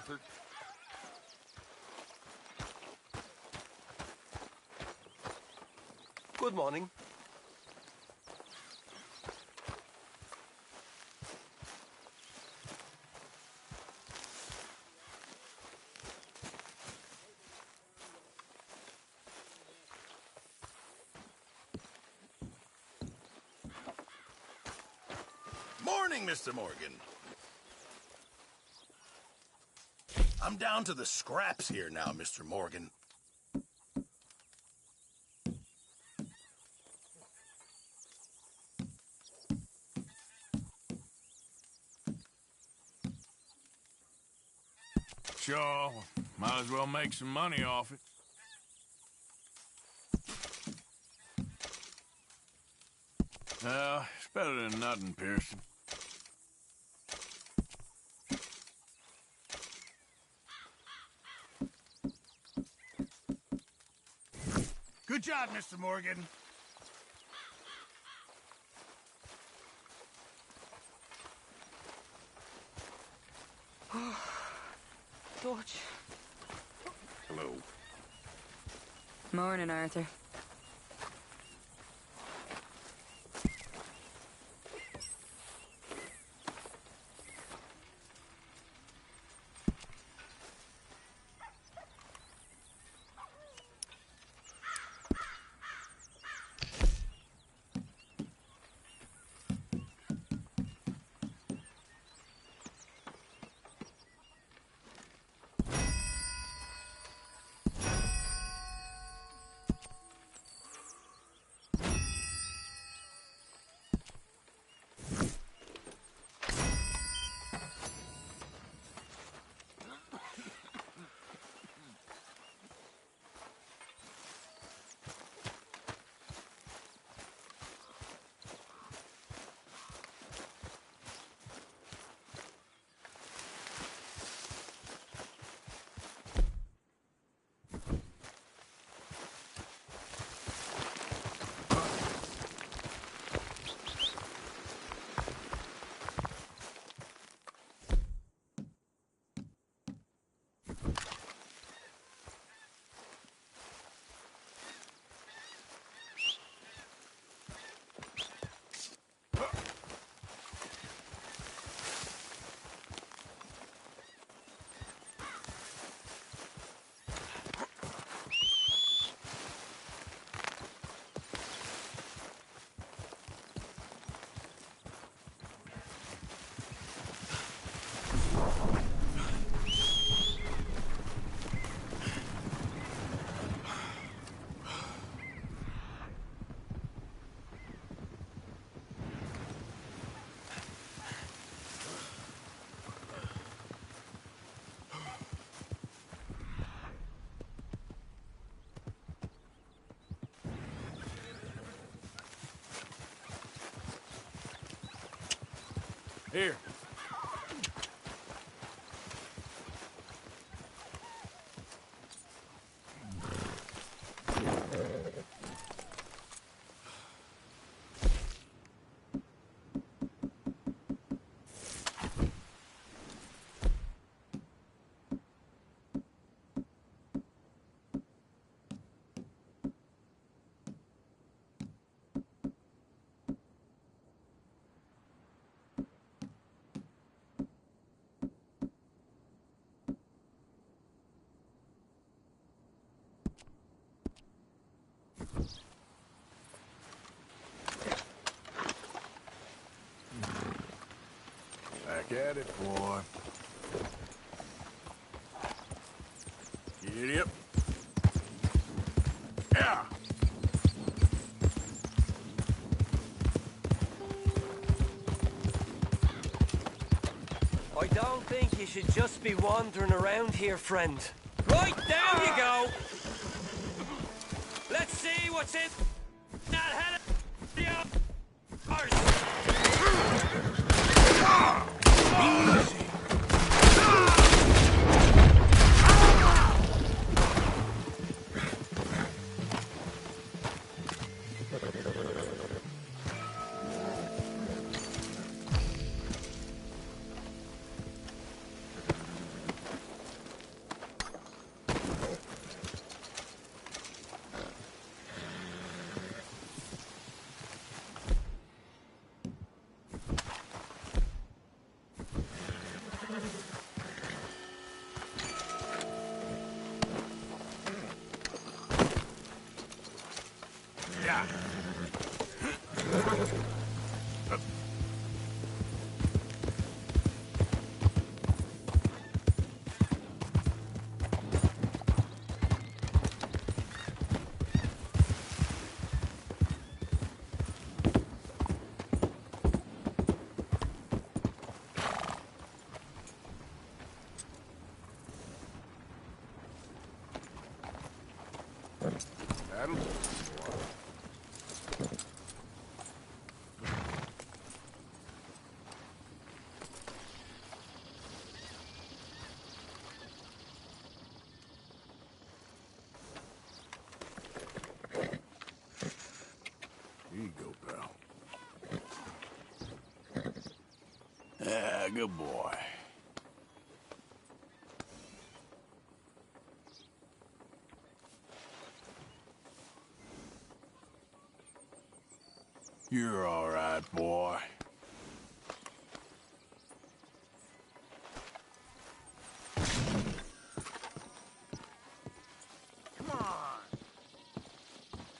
Arthur. Good morning. Morning, Mr. Morgan. I'm down to the scraps here now, Mr. Morgan. Sure, might as well make some money off it. It's better than nothing, Pearson. Good job, Mr. Morgan. Dutch. Hello. Morning, Arthur. Here. Back at it, boy. Giddy up. Yeah. I don't think you should just be wandering around here, friend. Right, there you go. Let's see what's in that head of the ours. That'll do. Here you go, pal. Yeah, good boy. You're all right, boy.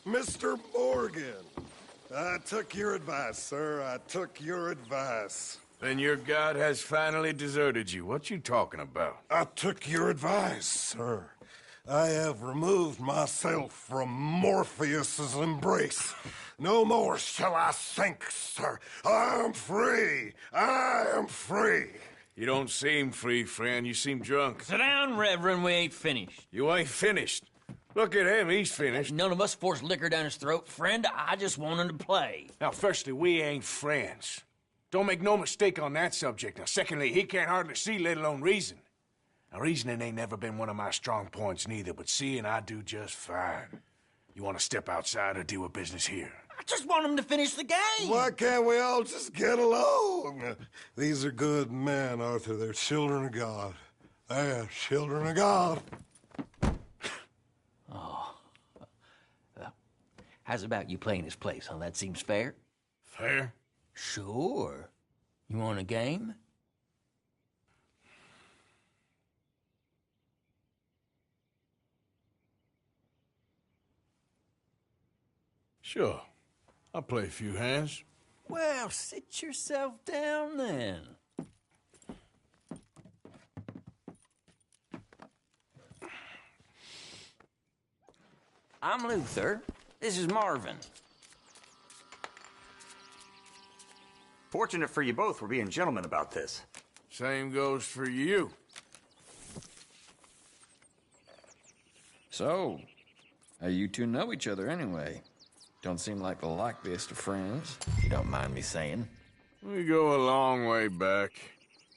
Mr. Morgan, I took your advice, sir. I took your advice. Then your god has finally deserted you. What you talking about? I took your advice, sir. I have removed myself from Morpheus's embrace. No more shall I sink, sir. I am free. I am free. You don't seem free, friend. You seem drunk. Sit down, Reverend. We ain't finished. You ain't finished. Look at him. He's finished. None of us forced liquor down his throat. Friend, I just want him to play. Now, firstly, we ain't friends. Don't make no mistake on that subject. Now, secondly, he can't hardly see, let alone reason. Now, reasoning ain't never been one of my strong points neither, but seeing I do just fine. You want to step outside or deal with business here? I just want him to finish the game. Why can't we all just get along? These are good men, Arthur. They're children of God. They're children of God. How's about you playing his place, huh? That seems fair? Fair? Sure. You want a game? Sure. I'll play a few hands. Well, sit yourself down then. I'm Luther. This is Marvin. Fortunate for you both, we're being gentlemen about this. Same goes for you. So, how you two know each other anyway? Don't seem like the likeliest of friends. You don't mind me saying. We go a long way back.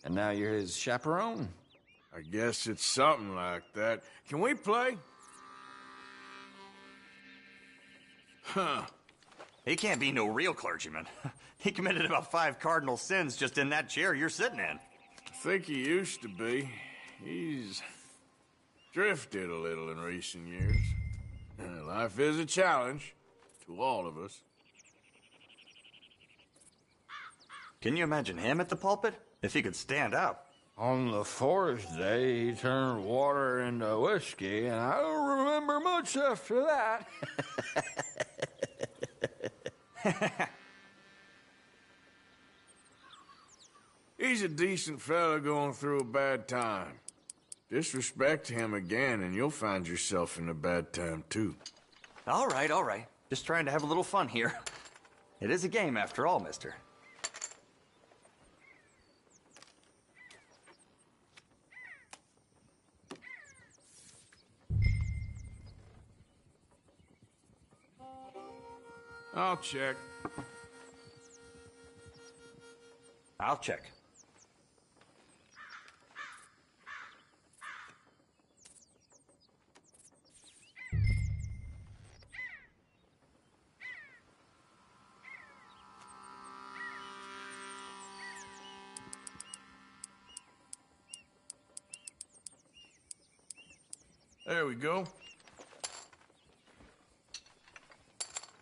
And now you're his chaperone? I guess it's something like that. Can we play? Huh. He can't be no real clergyman. He committed about 5 cardinal sins just in that chair you're sitting in. I think he used to be. He's drifted a little in recent years. Life is a challenge to all of us. Can you imagine him at the pulpit? If he could stand up. On the fourth day, he turned water into whiskey, and I don't remember much after that. He's a decent fella going through a bad time. Disrespect him again, and you'll find yourself in a bad time, too. All right, all right. Just trying to have a little fun here. It is a game after all, mister. I'll check. I'll check. There we go.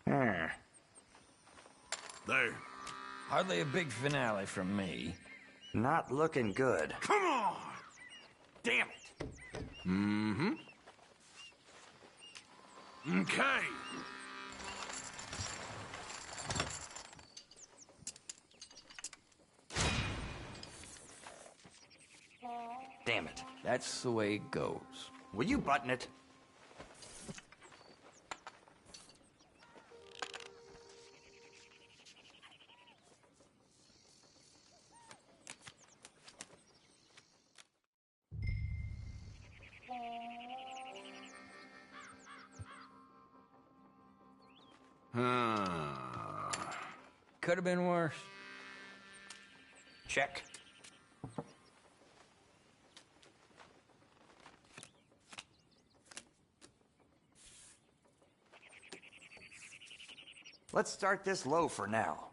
Hmm. There. Hardly a big finale from me. Not looking good. Come on! Damn it! Mm-hmm. Okay. Damn it. That's the way it goes. Will you button it? Could have been worse. Check. Let's start this low for now.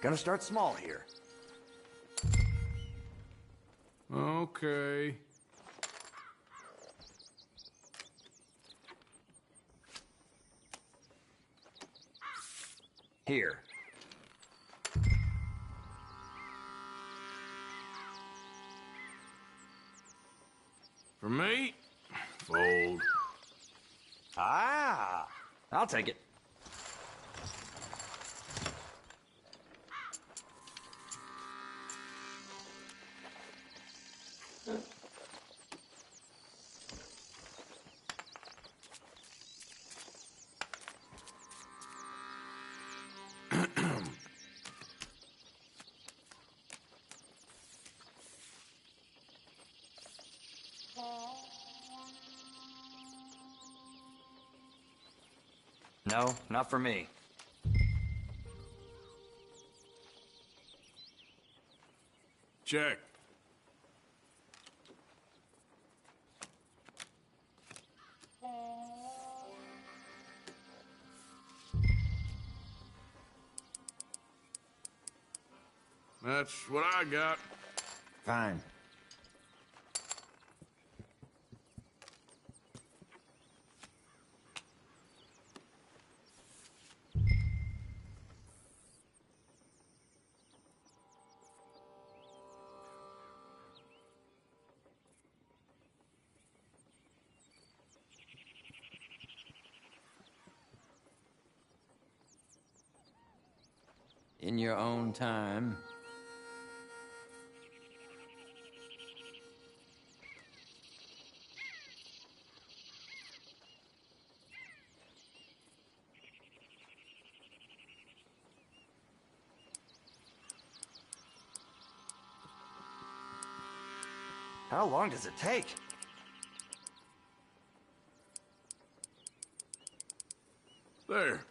Gonna start small here. Okay. Here. For me, fold. Ah! I'll take it. No, not for me. Check. That's what I got. Fine. In your own time. How long does it take? There.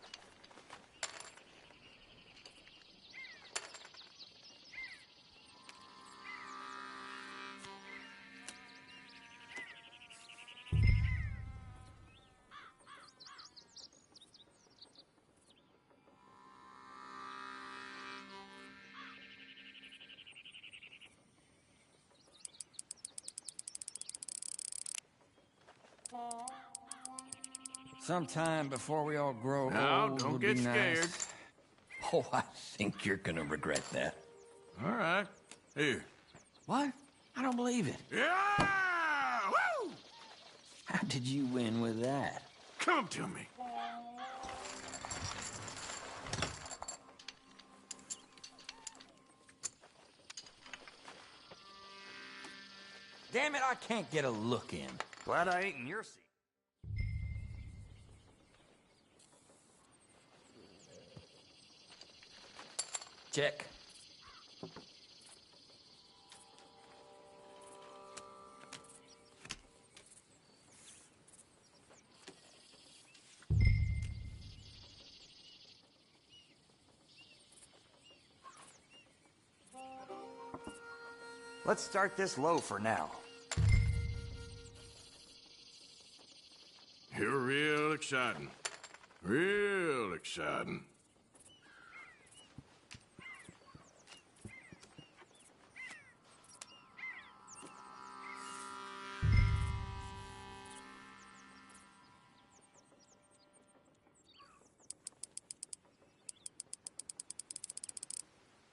Sometime before we all grow Now, old don't would get be scared. nice. Oh, I think you're gonna regret that. All right. Here. What? I don't believe it. Yeah! Woo! How did you win with that? Come to me. Damn it, I can't get a look in. Glad I ain't in your seat. Check. Let's start this low for now. You're real exciting. Real exciting.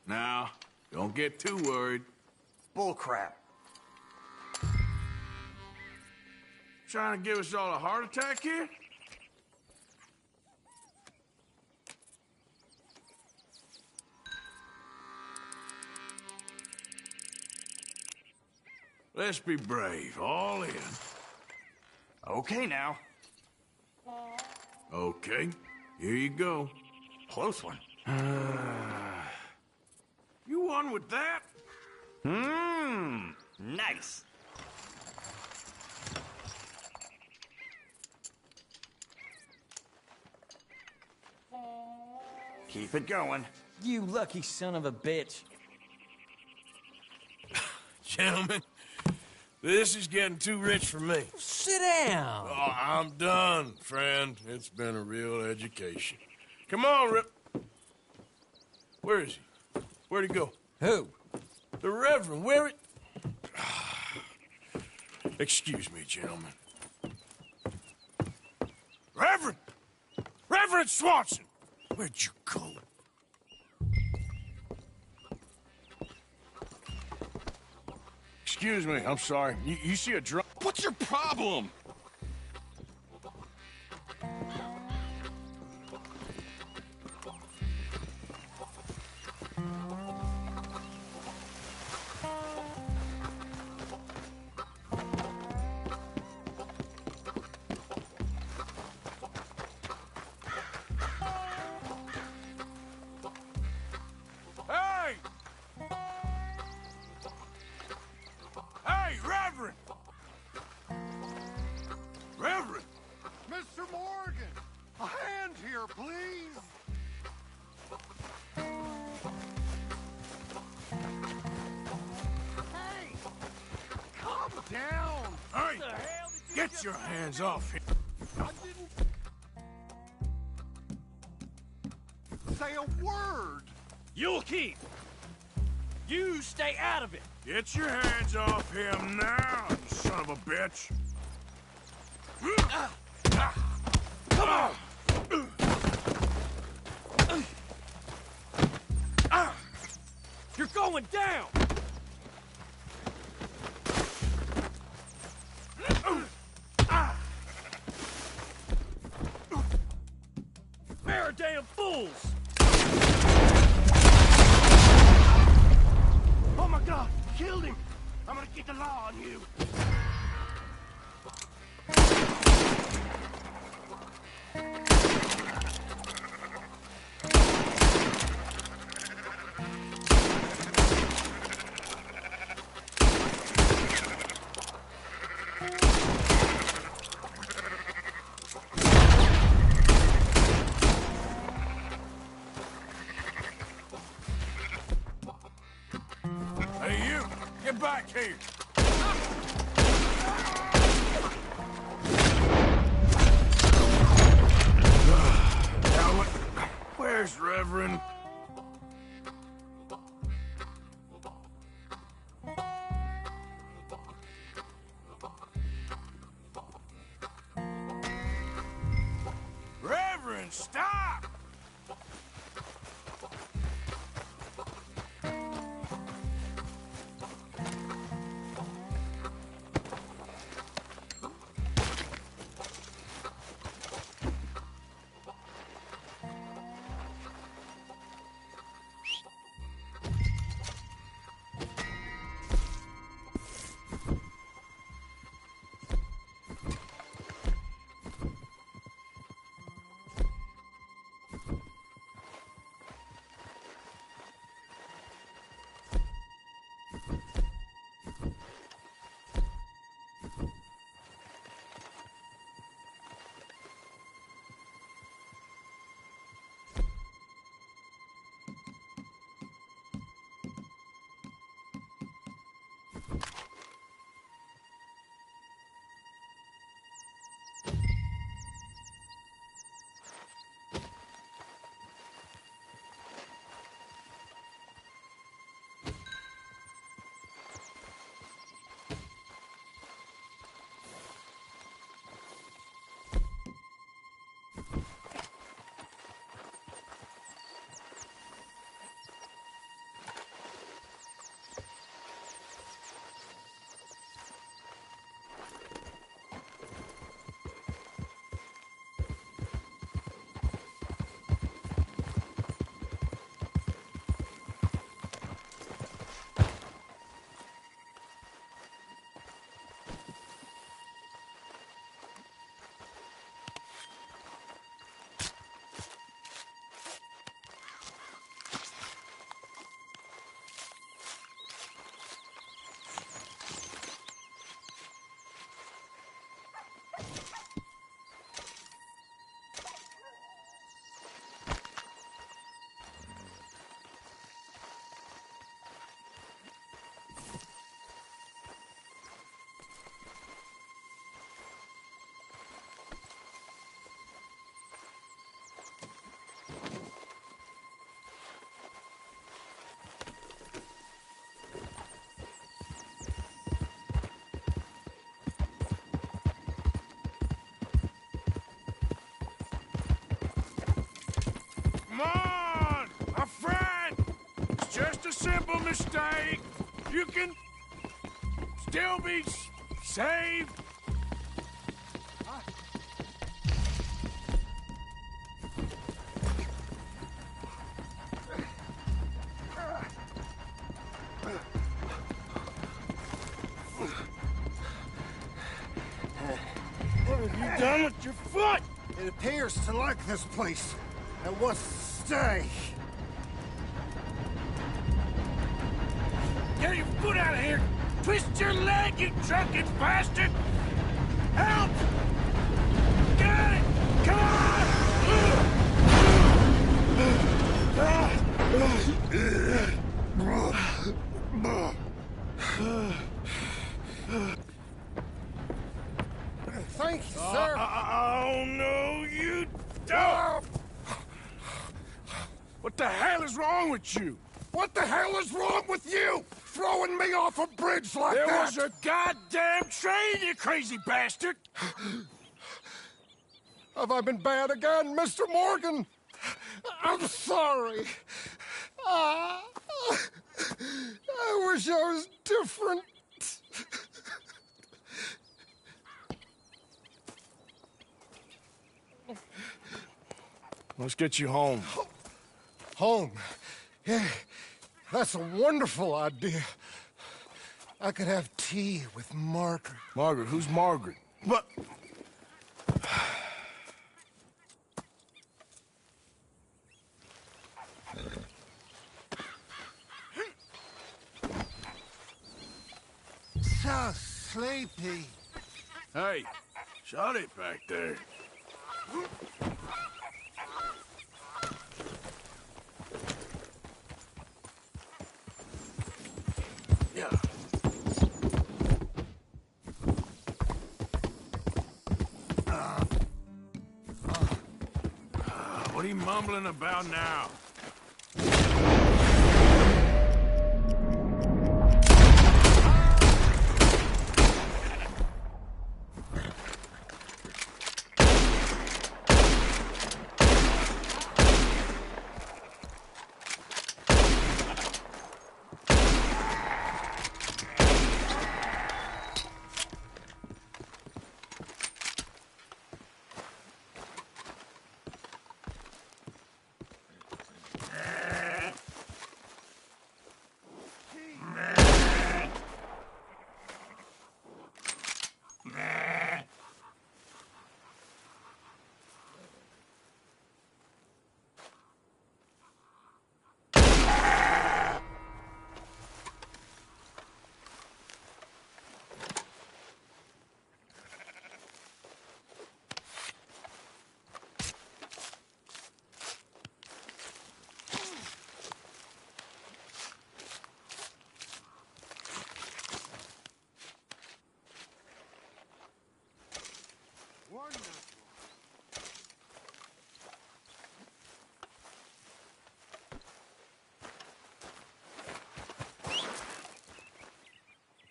Now, don't get too worried. Bullcrap. Trying to give us all a heart attack here? Let's be brave, all in. Okay now. Okay, here you go. Close one. You won with that? Nice. Keep it going. You lucky son of a bitch. Gentlemen, this is getting too rich for me. Sit down. Oh, I'm done, friend. It's been a real education. Come on, Rip. Where is he? Where'd he go? Who? The Reverend, where it... Excuse me, gentlemen. Reverend! Reverend Swanson! Where'd you go? Excuse me, I'm sorry. You see a drunk... What's your problem? Hey! Hey, Reverend! Reverend! Mr. Morgan! A hand here, please! Hey! Calm down! Hey! Get your hands off him! I didn't say a word! You'll keep. You stay out of it. Get your hands off him now, you son of a bitch! Come on! You're going down. They're damn fools. Oh my God! Killed him! I'm gonna get the law on you! Hey, you! Get back here! Now, where's Reverend? Reverend, stop! simple mistake. You can still be saved. What have you done with your foot? It appears to like this place and wants to stay. Get your foot out of here! Twist your leg, you drunken bastard! Help! Get it! Come on! Thank you, sir. Oh, no, you don't! What the hell is wrong with you? What the hell is wrong with you? Throwing me off a bridge like There that? was a goddamn train, you crazy bastard! Have I been bad again, Mr. Morgan? I'm sorry. I wish I was different. Let's get you home. Home? Yeah, that's a wonderful idea. I could have tea with Margaret. Margaret? Who's Margaret? What? So sleepy. Hey, shut it back there. Yeah. What are you mumbling about now?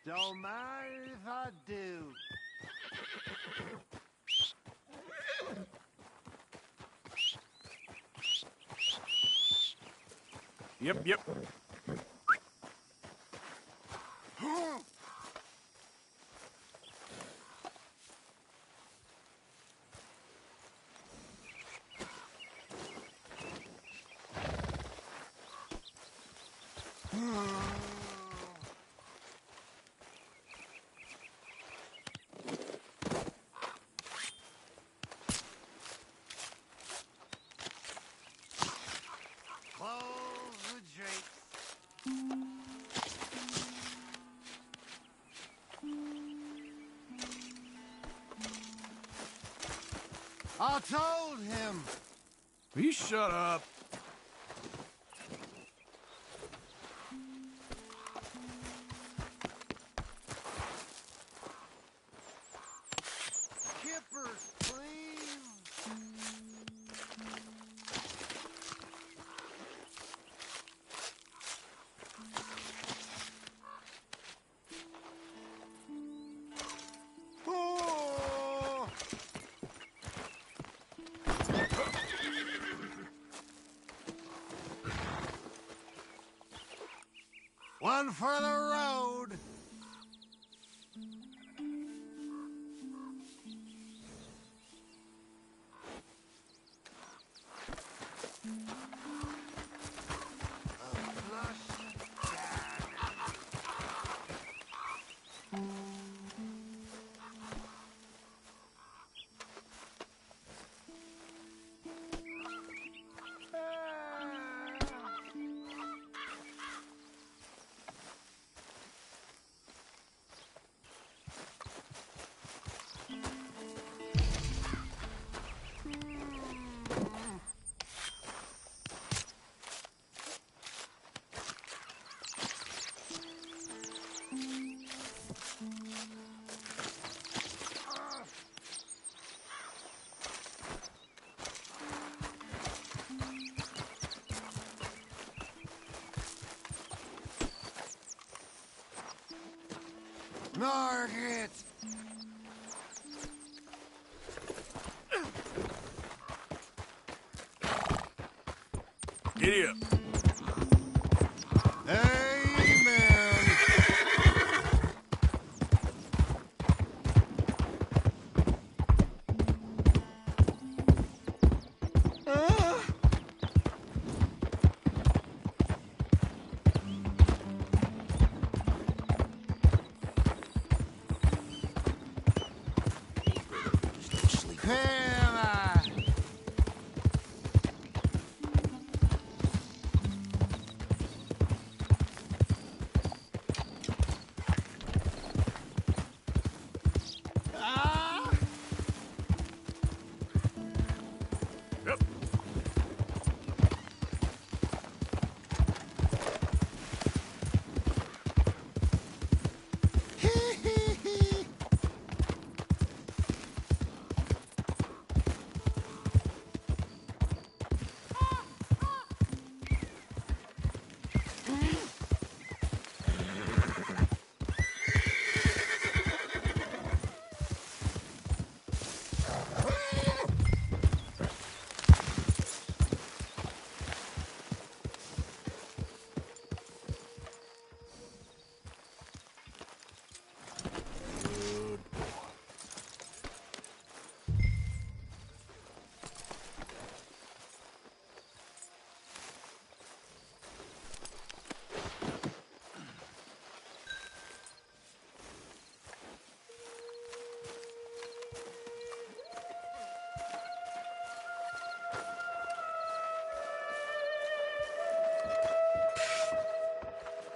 Don't mind if I do. Yep. Close the drapes. I told him. Will you shut up? Kippers, please. Oh! one for the road. Margaret! Giddy up. Amen! Hammer!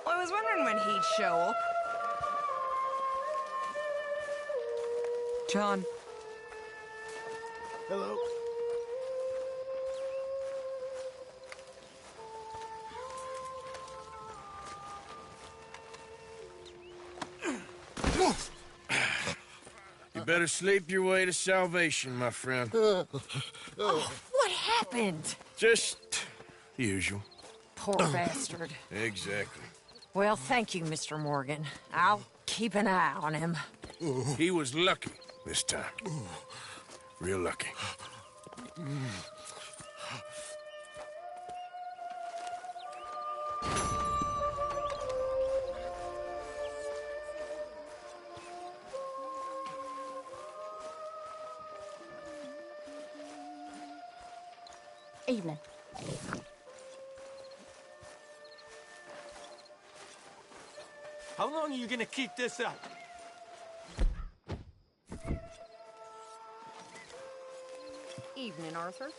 I was wondering when he'd show up. John. Hello. You better sleep your way to salvation, my friend. What happened? Just the usual. Poor bastard. Exactly. Well, thank you, Mr. Morgan. I'll keep an eye on him. He was lucky this time. Real lucky. Evening. How long are you gonna keep this up? Evening, Arthur.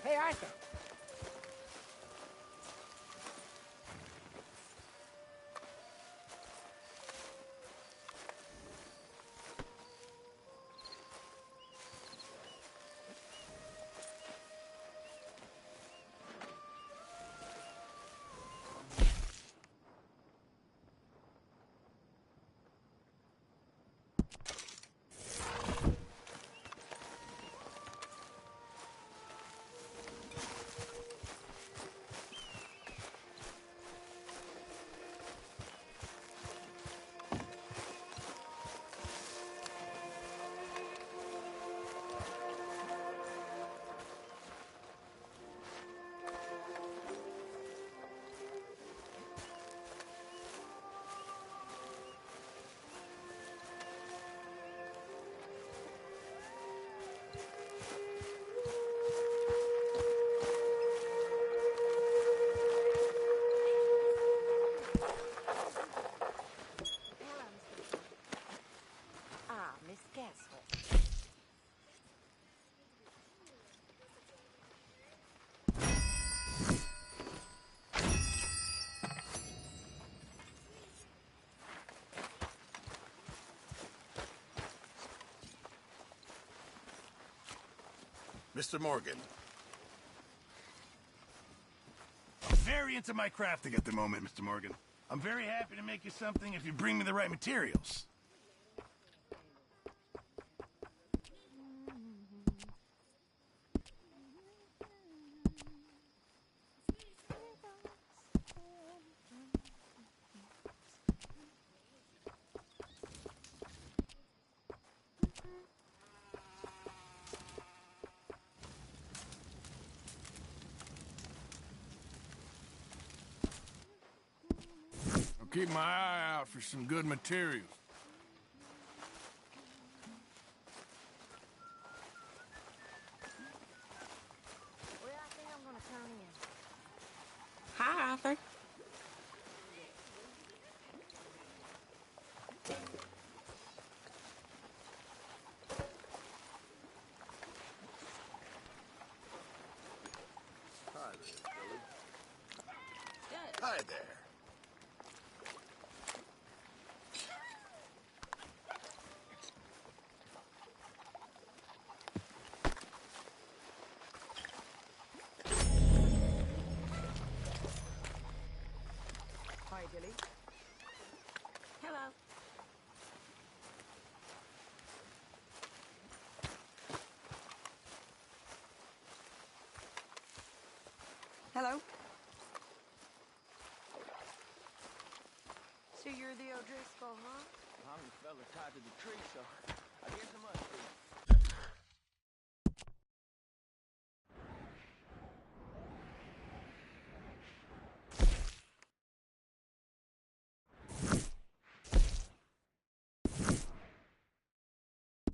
Hey, Arthur. Mr. Morgan. I'm very into my crafting at the moment, Mr. Morgan. I'm very happy to make you something if you bring me the right materials. I'll keep my eye out for some good materials. Well, I think I'm gonna turn in. Hi, Arthur. Hi there. Hi, Dilly. Hello. Hello. So you're the O'Driscoll, huh? I'm the fella tied to the tree, so I guess I must be.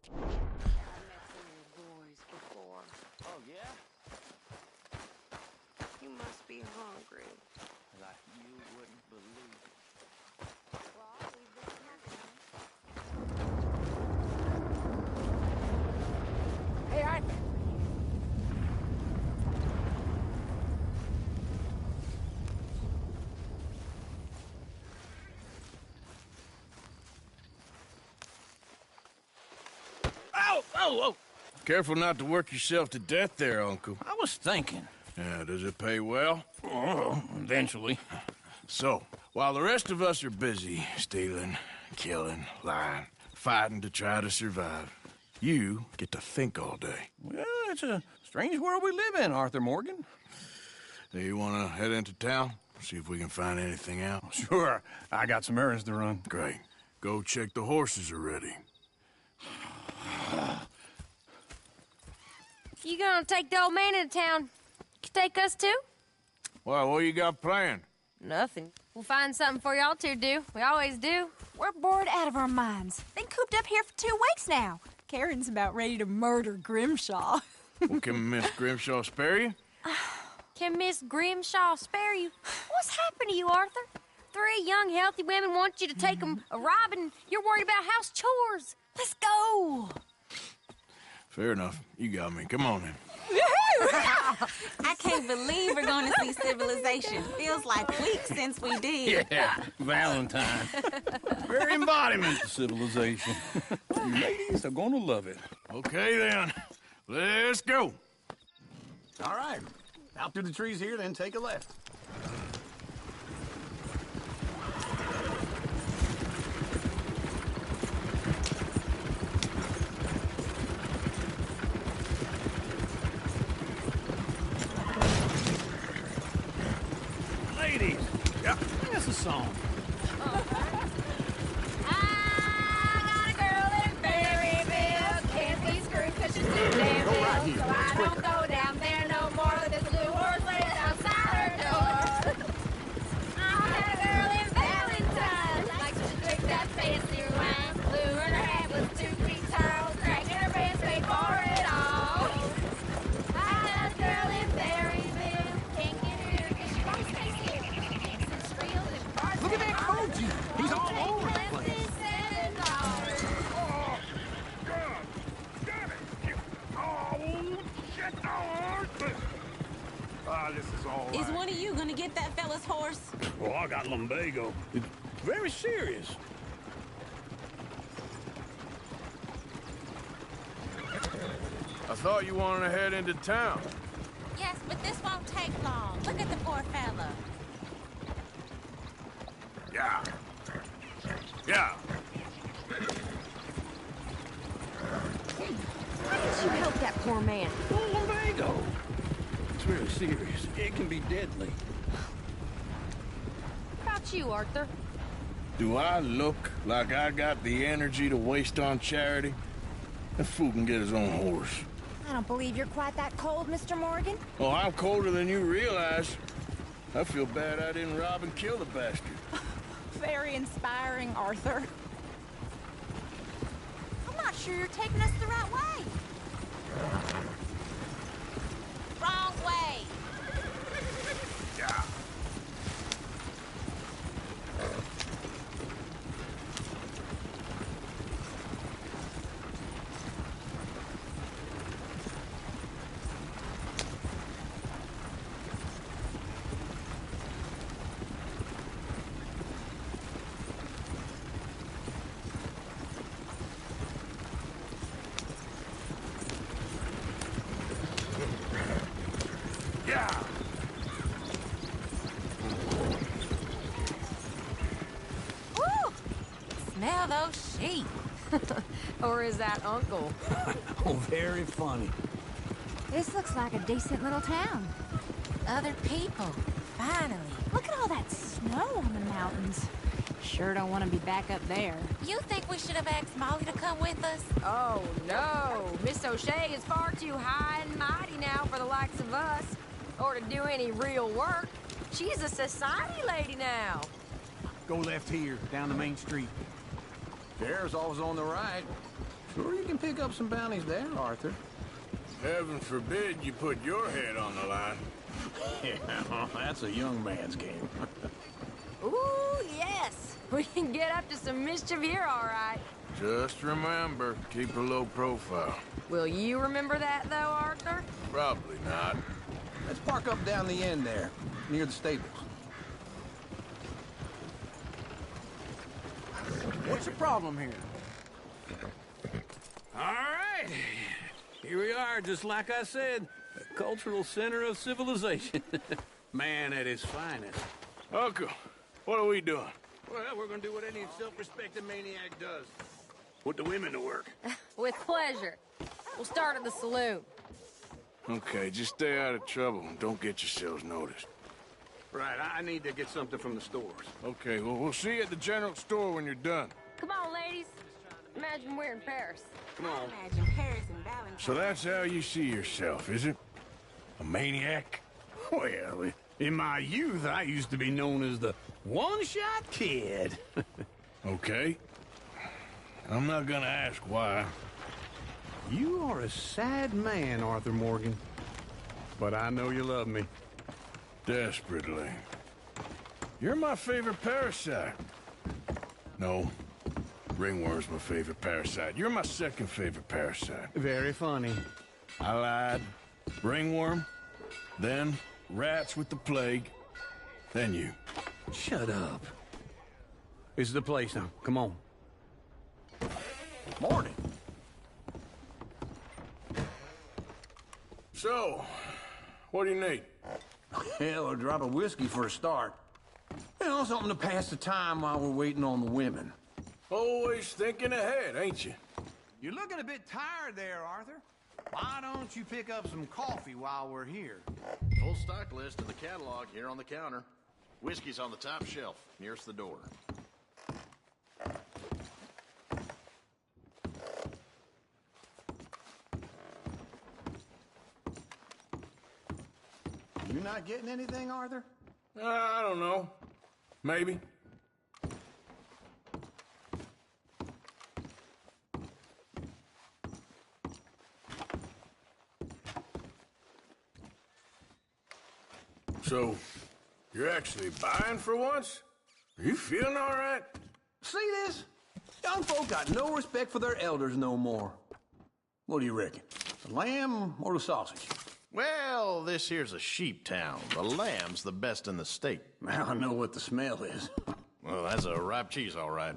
I've met some of your boys before. Oh, yeah? You must be hungry. Like you wouldn't believe it. Well, I'll leave this happen. Hey, Arthur. Oh, oh, oh! Careful not to work yourself to death there, Uncle. I was thinking. Yeah, does it pay well? Oh, eventually. So, while the rest of us are busy stealing, killing, lying, fighting to try to survive, you get to think all day. Well, it's a strange world we live in, Arthur Morgan. Do you want to head into town? See if we can find anything out? Sure. I got some errands to run. Great. Go check the horses are ready. You gonna take the old man into town? You take us too? Well, what you got planned? Nothing. We'll find something for y'all to do. We always do. We're bored out of our minds. Been cooped up here for 2 weeks now. Karen's about ready to murder Grimshaw. Well, can Miss Grimshaw spare you? Can Miss Grimshaw spare you? What's happened to you, Arthur? 3 young, healthy women want you to take them a robbing. You're worried about house chores. Let's go. Fair enough. You got me. Come on then. I can't believe we're going to see civilization. Feels like weeks since we did. Yeah, Valentine. Very embodiment of civilization. You ladies are gonna love it. Okay then. Let's go. All right. Out through the trees here, then take a left. Ladies, yeah, sing us a song. I got a girl in Berryville. Can't be screwed 'cause she's too damn ill. So I don't go down there no more with this blue horse laid outside her door. I had a girl in Valentine. Likes to drink that fancy wine. Blue in her hat with 2 feet tall. Cracking her pants, paid for it all. I got a girl in Berryville. Can't get her 'cause she won't stay still. Kicks and squeals and barks. Look at that Koji. He's all over the place. This is all Is one of you going to get that fella's horse? Well, I got lumbago. It's very serious. I thought you wanted to head into town. Yes, but this won't take long. Look at the poor fella. Yeah. Yeah. Why didn't you help that poor man? Well, lumbago. It's really serious. It can be deadly. What about you, Arthur? Do I look like I got the energy to waste on charity? That fool can get his own horse. I don't believe you're quite that cold, Mr. Morgan. Oh, I'm colder than you realize. I feel bad I didn't rob and kill the bastard. Very inspiring, Arthur. I'm not sure you're taking us the right way. Wrong way. Yeah. Woo! Smell those sheep. Or is that Uncle? Oh, very funny. This looks like a decent little town. Other people. Finally. Look at all that snow on the mountains. Sure don't want to be back up there. You think we should have asked Molly to come with us? Oh, no. Miss O'Shea is far too high and mighty now for the likes of us. Or to do any real work. She's a society lady now. Go left here, down the main street. There's always on the right. Sure, you can pick up some bounties there, Arthur. Heaven forbid you put your head on the line. Yeah, that's a young man's game. Ooh, yes. We can get up to some mischief here, all right. Just remember, keep a low profile. Will you remember that, though, Arthur? Probably not. Let's park up down the end there, near the stables. What's the problem here? All right. Here we are, just like I said. A cultural center of civilization. Man at his finest. Uncle, what are we doing? Well, we're gonna do what any self-respecting maniac does. Put the women to work. With pleasure. We'll start at the saloon. Okay, just stay out of trouble and don't get yourselves noticed. Right, I need to get something from the stores. Okay, well, we'll see you at the general store when you're done. Come on, ladies. Imagine we're in Paris. Come on. Imagine Paris and Valentine. So that's how you see yourself, is it? A maniac? Well, in my youth, I used to be known as the one-shot kid. Okay. I'm not gonna ask why. You are a sad man, Arthur Morgan. But I know you love me. Desperately. You're my favorite parasite. No. Ringworm's my favorite parasite. You're my second favorite parasite. Very funny. I lied. Ringworm. Then rats with the plague. Then you. Shut up. This is the place now. Come on. Morning. So, what do you need? Hell, a drop of whiskey for a start. You know, something to pass the time while we're waiting on the women. Always thinking ahead, ain't you? You're looking a bit tired there, Arthur. Why don't you pick up some coffee while we're here? Full stock list in the catalog here on the counter. Whiskey's on the top shelf, nearest the door. You not getting anything, Arthur? I don't know. Maybe. So, you're actually buying for once? Are you feeling all right? See this? Young folk got no respect for their elders no more. What do you reckon? The lamb or the sausage? Well, this here's a sheep town. The lamb's the best in the state. Now I know what the smell is. Well, that's a ripe cheese, all right.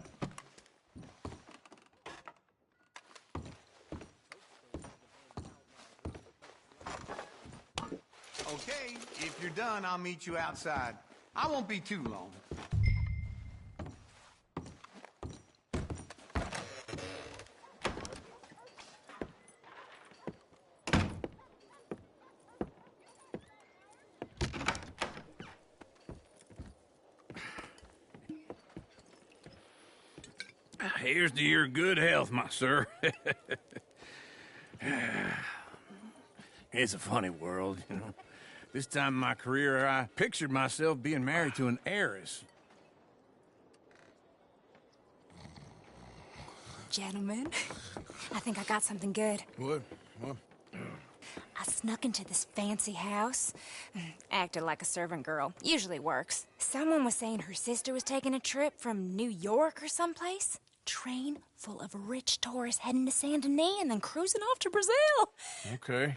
Okay, if you're done, I'll meet you outside. I won't be too long. Here's to your good health, my sir. It's a funny world, you know. This time in my career, I pictured myself being married to an heiress. Gentlemen, I think I got something good. What? I snuck into this fancy house. Acted like a servant girl. Usually works. Someone was saying her sister was taking a trip from New York or someplace. Train full of rich tourists heading to Saint Denis and then cruising off to Brazil. Okay.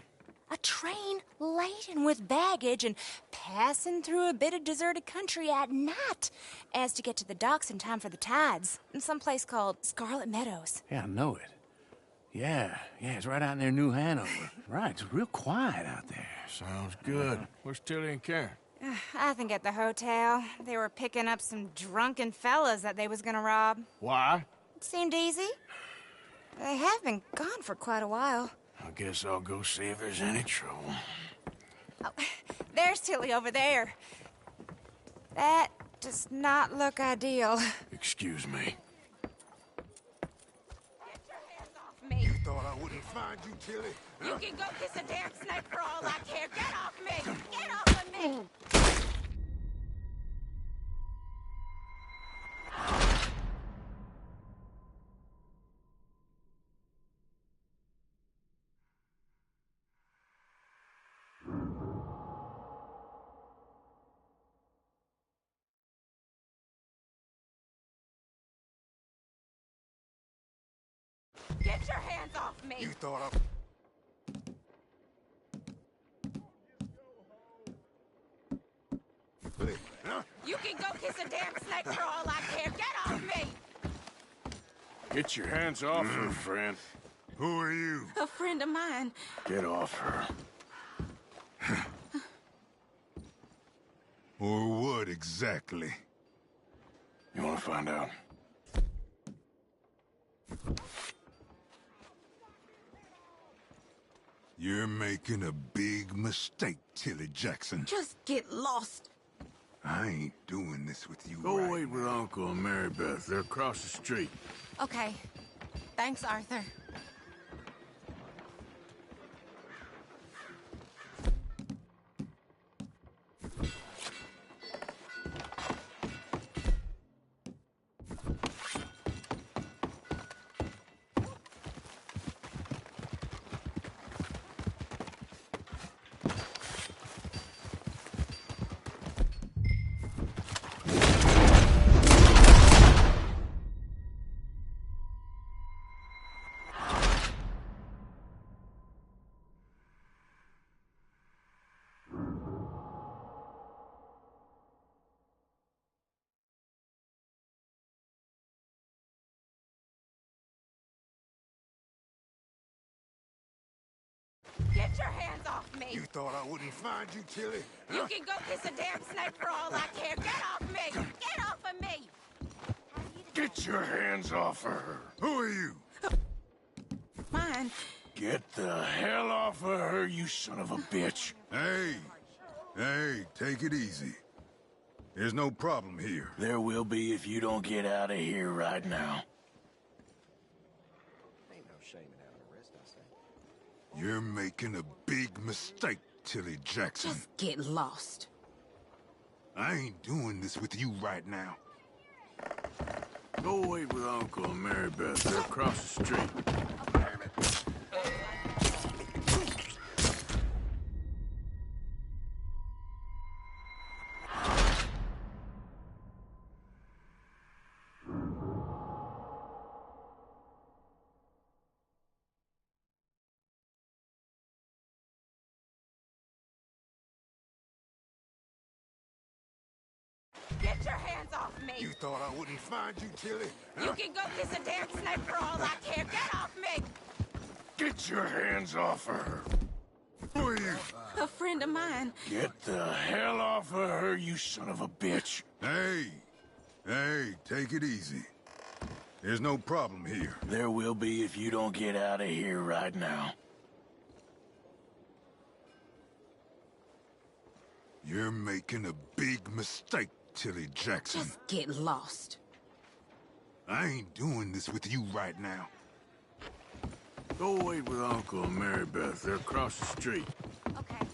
A train laden with baggage and passing through a bit of deserted country at night as to get to the docks in time for the tides in some place called Scarlet Meadows. Yeah, I know it. Yeah, it's right out near New Hanover. Right, it's real quiet out there. Sounds good. Where's Tilly and Karen? I think at the hotel. They were picking up some drunken fellas that they was gonna rob. Why? It seemed easy. They have been gone for quite a while. I guess I'll go see if there's any trouble. Oh, there's Tilly over there. That does not look ideal. Excuse me. Get your hands off me. You thought I wouldn't find you, Tilly? You can go kiss a damn snake for all I care. Get off me! Get off of me! Get your hands off me! You thought You can go kiss a damn snake for all I care. Get off me! Get your hands off her, friend. Who are you? A friend of mine. Get off her. Or what exactly? You want to find out? You're making a big mistake, Tilly Jackson. Just get lost. I ain't doing this with you Go right wait with Uncle and Mary Beth. They're across the street. Okay. Thanks, Arthur. Get your hands off me! You thought I wouldn't find you, Tilly? You can go kiss a damn snake for all I care. Get off me! Get off of me! Get your hands off her. Who are you? Mine. Get the hell off of her, you son of a bitch. Hey, take it easy. There's no problem here. There will be if you don't get out of here right now. You're making a big mistake, Tilly Jackson. Just get lost. I ain't doing this with you right now. Go wait with Uncle and Mary Beth. They're across the street. Get your hands off me! You thought I wouldn't find you, Tilly? You can go kiss a damn snake for all I care. Get off me! Get your hands off her. A friend of mine. Get the hell off of her, you son of a bitch. Hey, take it easy. There's no problem here. There will be if you don't get out of here right now. You're making a big mistake, Tilly Jackson. Just get lost. I ain't doing this with you right now. Go wait with Uncle and Mary Beth. They're across the street. Okay.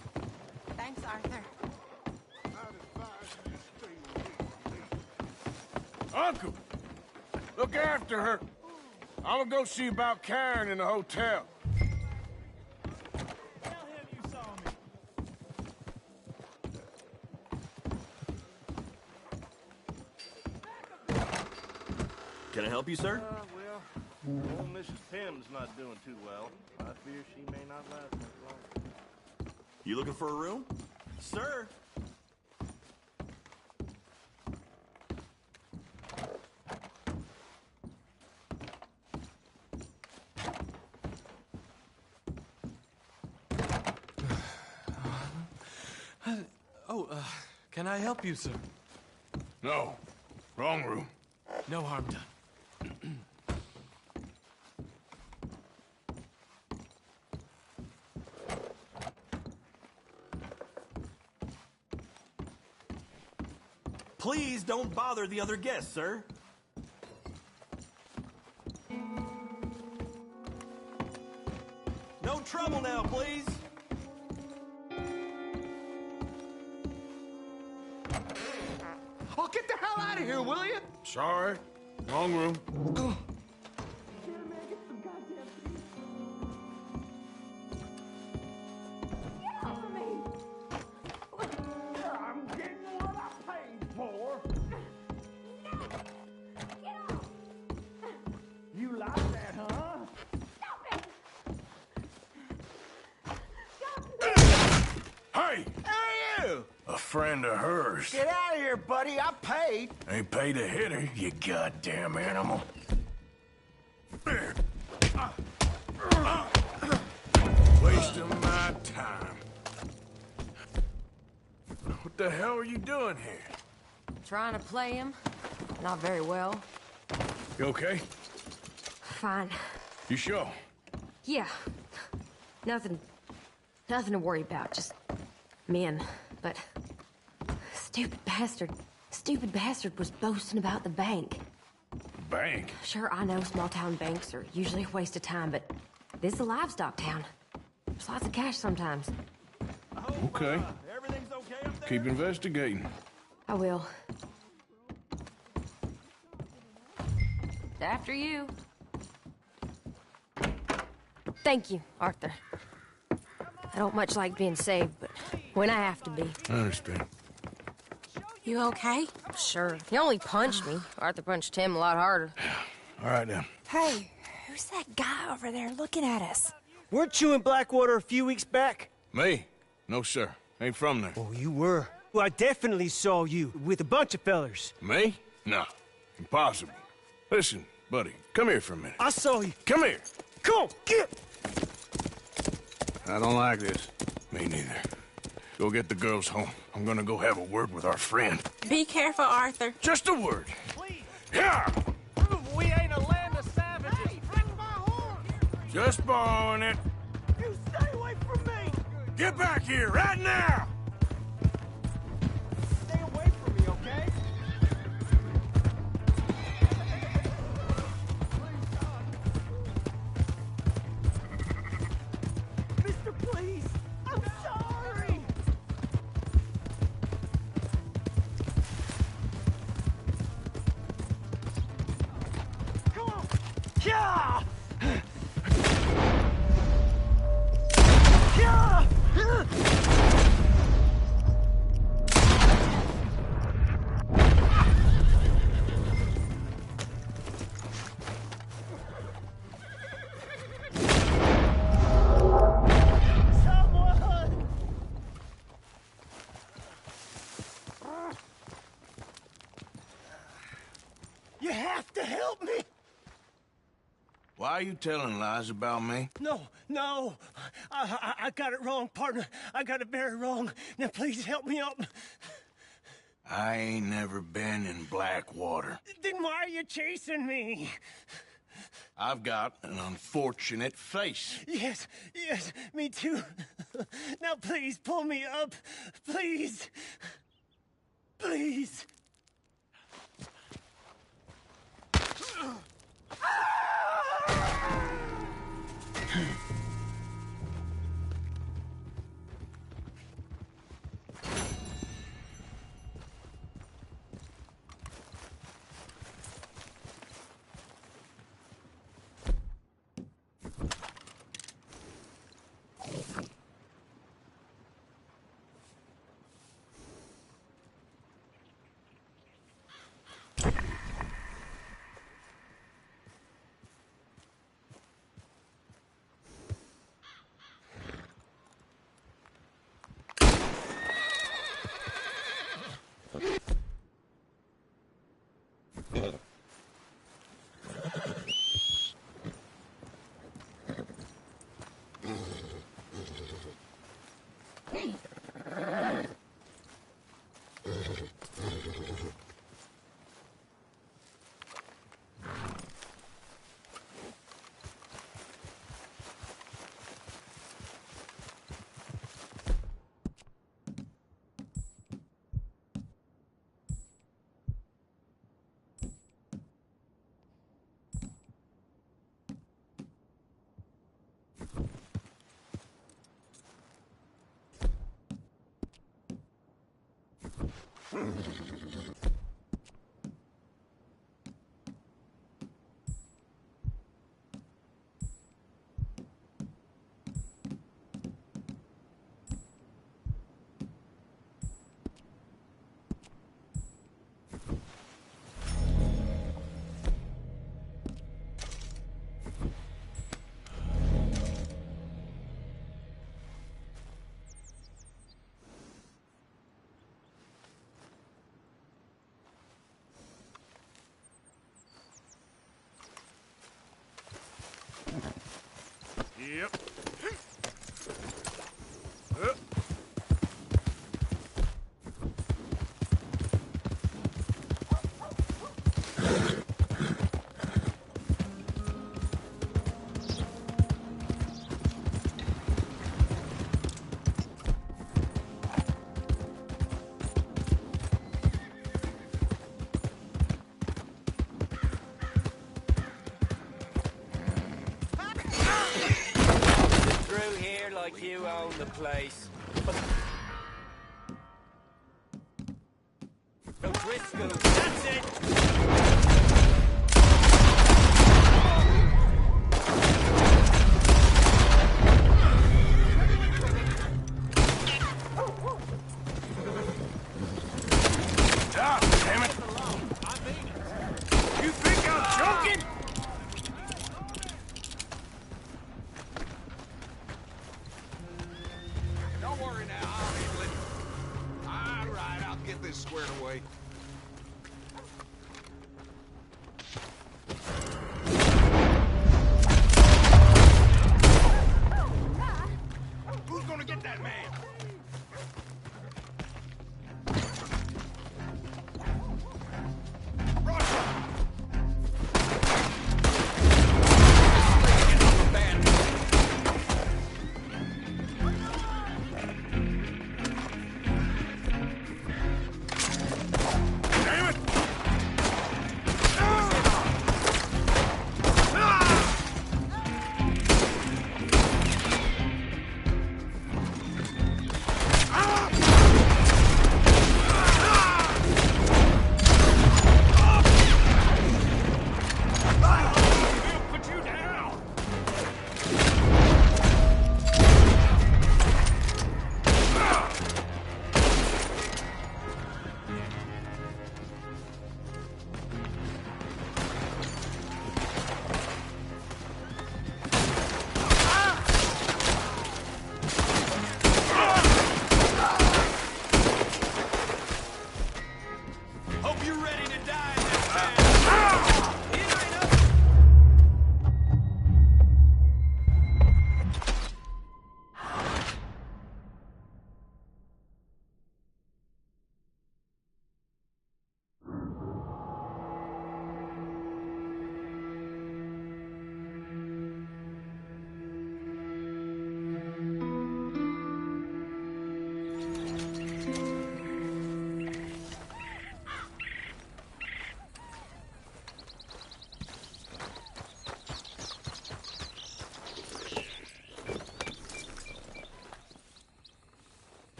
Thanks, Arthur. Uncle! Look after her. I'm gonna go see about Karen in the hotel. Can I help you, sir? Well, old Mrs. Pym's not doing too well. I fear she may not last much longer. You looking for a room? Sir? Can I help you, sir? No. Wrong room. No harm done. Please don't bother the other guests, sir. No trouble now, please. Oh, get the hell out of here, will you? Sorry. Wrong room. I'm getting what I paid for. You like that, huh? Hey! Who are you? A friend of hers. Get out of here, buddy. I paid. Ain't paid to hit her, you goddamn animal. Wasting my time. What the hell are you doing here? Trying to play him. Not very well. You okay? Fine. You sure? Yeah. Nothing to worry about. Just men. But stupid bastard was boasting about the bank. Bank? Sure, I know small town banks are usually a waste of time, but this is a livestock town. There's lots of cash sometimes. Okay. Everything's okay up there? Keep investigating. I will. After you. Thank you, Arthur. I don't much like being saved, but when I have to be. I understand. You okay? Sure. He only punched me. Arthur punched him a lot harder. All right, then. Hey, who's that guy over there looking at us? Weren't you in Blackwater a few weeks back? Me? No, sir. Ain't from there. Oh, you were. Well, I definitely saw you with a bunch of fellers. Me? No. Impossible. Listen, buddy, come here for a minute. I saw you. Come here. Come on, get! I don't like this. Me neither. Go get the girls home. I'm gonna go have a word with our friend. Be careful, Arthur. Just a word. Yeah! We ain't a land of savages. Hey, bring my horn! Just borrowing it. You stay away from me! Get back here right now! Stay away from me, okay? Mister, please! I'm sorry! Come on! Yeah! Yeah! Someone! You have to help me! Why are you telling lies about me? No. I got it wrong, partner. I got it very wrong. Now, please help me up. I ain't never been in Blackwater. Then why are you chasing me? I've got an unfortunate face. Yes, me too. Now, please, pull me up. Please. Please. Yep. Like you own the place. O'Driscoll, that's it! Ah, damn it! You think I'm joking? Don't worry now, I'll handle it. All right, I'll get this squared away. Who's gonna get that man?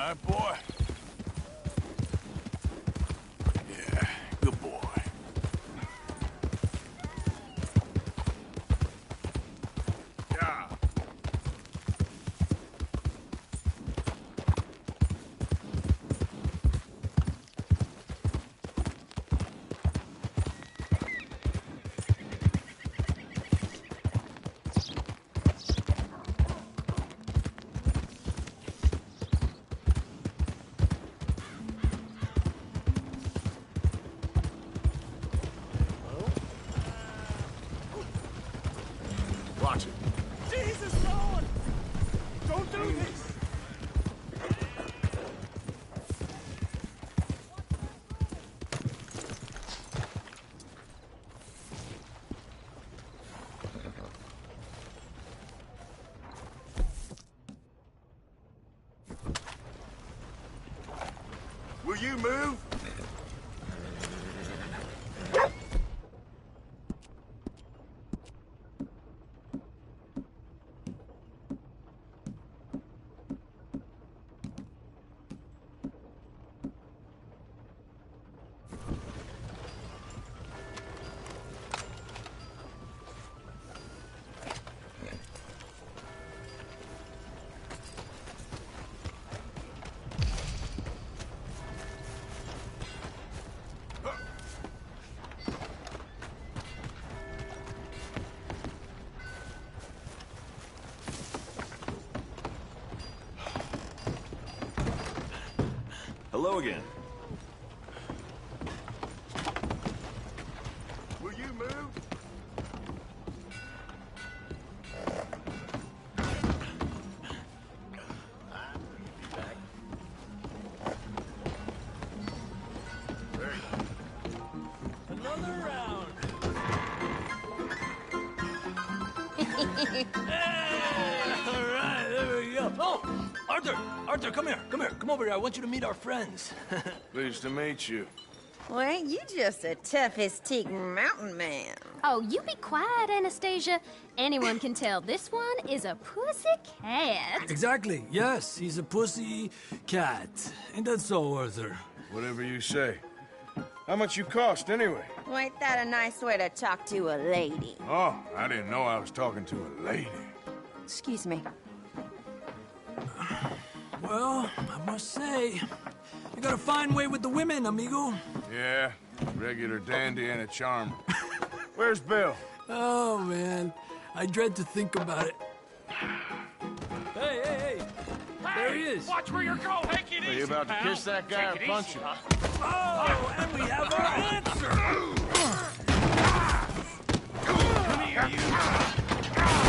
right, boy? Yeah, good boy. Yeah. Watch it. Jesus, Lord! Don't do this! Will you move? Hello again. Will you move? Another round. All right, there we go. Oh, Arthur, come here. Come over here. I want you to meet our friends. Pleased to meet you. Well, ain't you just a tough-as-teak mountain man? Oh, you be quiet, Anastasia. Anyone can tell this one is a pussy cat. Exactly. Yes, he's a pussy cat. Ain't that so, Arthur? Whatever you say. How much you cost, anyway? Well, ain't that a nice way to talk to a lady? Oh, I didn't know I was talking to a lady. Excuse me. Well, I must say, you got a fine way with the women, amigo. Yeah, regular dandy and a charmer. Where's Bill? Oh, man. I dread to think about it. Hey! There he is. Watch where you're going. Take it Are you about to kiss that guy or punch him? Oh, and we have our answer. Come here, you.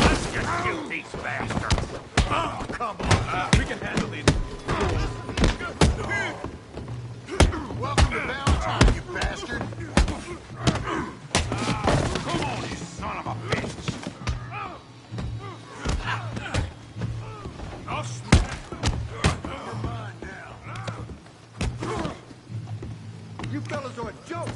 Let's just shoot these bastards. Oh, come on. We can handle these. Welcome to Valentine, you bastard. Come on, you son of a bitch. I'll smack. Never mind now. You fellas are a joke.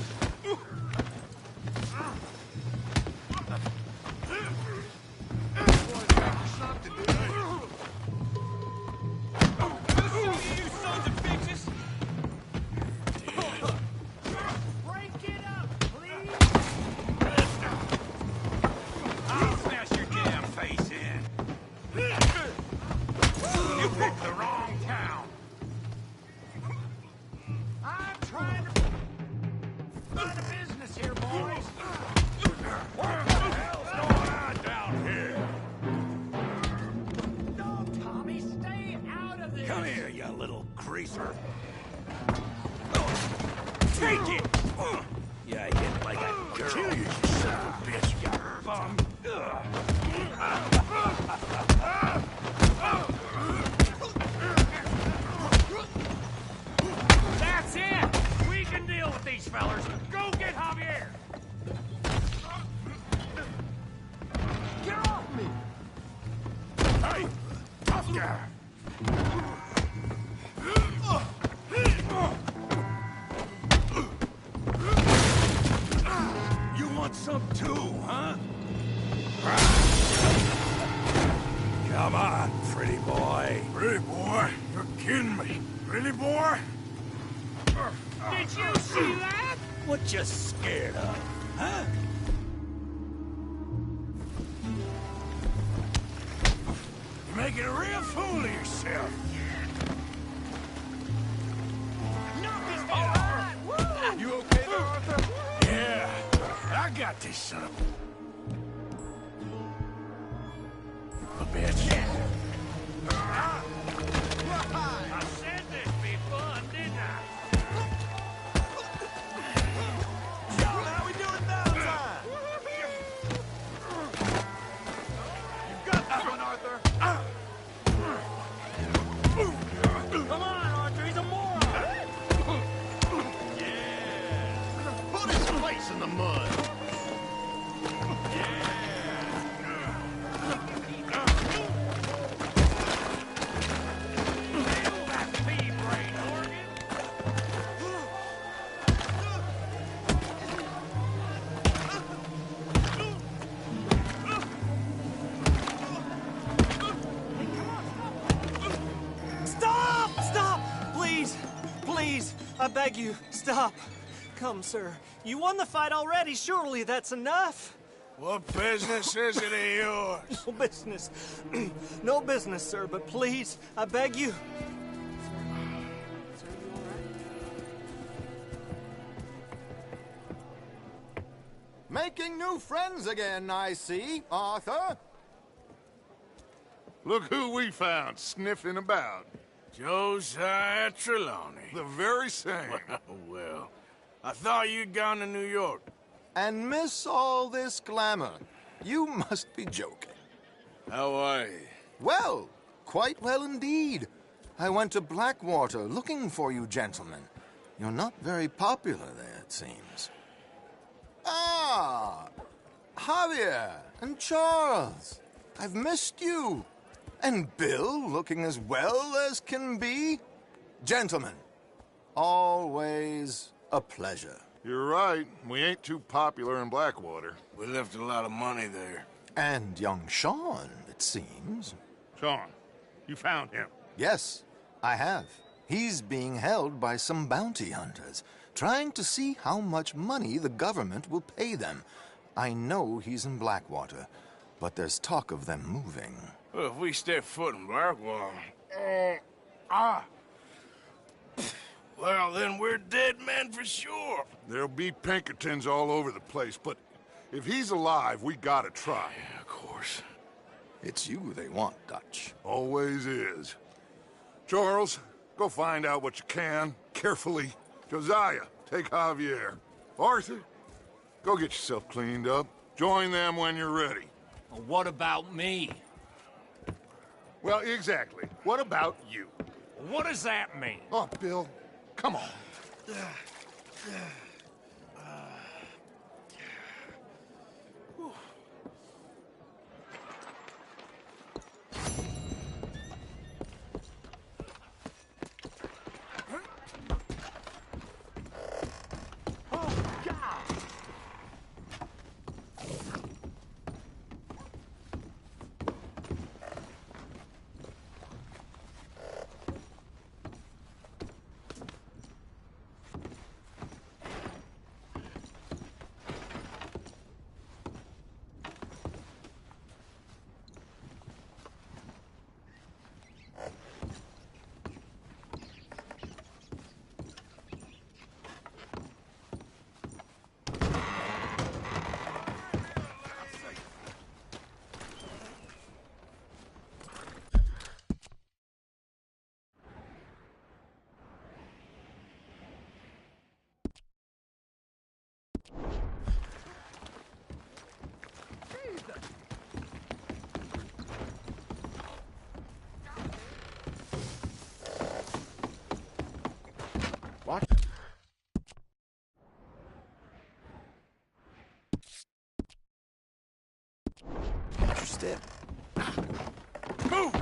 Take it! Yeah, I hit like a girl. Kill you, son of a bitch, you bum. That's it! We can deal with these fellers. Go get Javier! Get off me! Hey! Oscar! You want some too, huh? Come on, pretty boy. Pretty boy? You're kidding me. Really, boy? Did you see that? What you scared of, huh? You're making a real fool of yourself. You okay there, Arthur? Yeah, I got this son of a bitch. I said there'd be fun, didn't I? John, how we doing now, time? You got this one, Arthur. Come on, Arthur, he's a moron. Put his face in the mud. Stop! Stop! Please! Please! I beg you, stop. Come, sir. You won the fight already. Surely that's enough. What business is it of yours? No business. No business, sir, but please, I beg you. Making new friends again, I see, Arthur. Look who we found sniffing about. Josiah Trelawney. The very same. Well, I thought you'd gone to New York. And miss all this glamour. You must be joking. How are you? Well, quite well indeed. I went to Blackwater looking for you gentlemen. You're not very popular there, it seems. Ah, Javier and Charles. I've missed you. And Bill looking as well as can be. Gentlemen, always a pleasure. You're right. We ain't too popular in Blackwater. We left a lot of money there. And young Sean, it seems. Sean, you found him? Yes, I have. He's being held by some bounty hunters, trying to see how much money the government will pay them. I know he's in Blackwater, but there's talk of them moving. Well, if we step foot in Blackwater... Well, then we're dead men for sure. There'll be Pinkertons all over the place, but if he's alive, we gotta try. Yeah, of course. It's you they want, Dutch. Always is. Charles, go find out what you can, carefully. Josiah, take Javier. Arthur, go get yourself cleaned up. Join them when you're ready. Well, what about me? Well, exactly. What about you? What does that mean? Oh, Bill, come on. What? Watch your step. Move!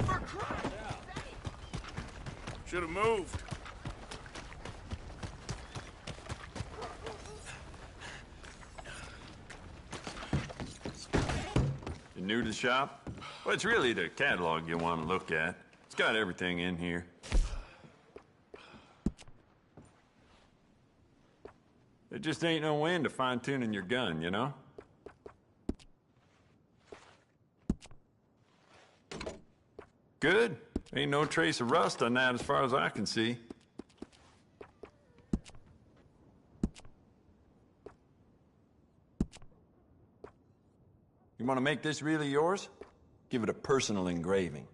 Should have moved. You new to the shop? Well, it's really the catalog you want to look at. It's got everything in here. There just ain't no end to fine-tuning your gun, you know? Good. Ain't no trace of rust on that as far as I can see. You want to make this really yours? Give it a personal engraving.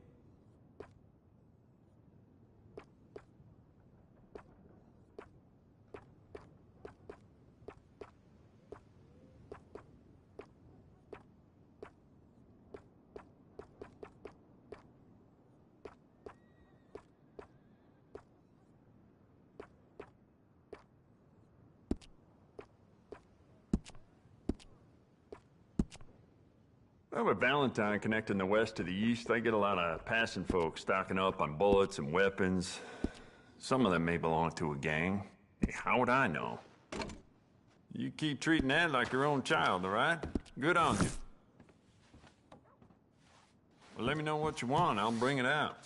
Well, with Valentine connecting the west to the east, they get a lot of passing folks stocking up on bullets and weapons. Some of them may belong to a gang. Hey, how would I know? You keep treating that like your own child, all right? Good on you. Well, let me know what you want. I'll bring it out.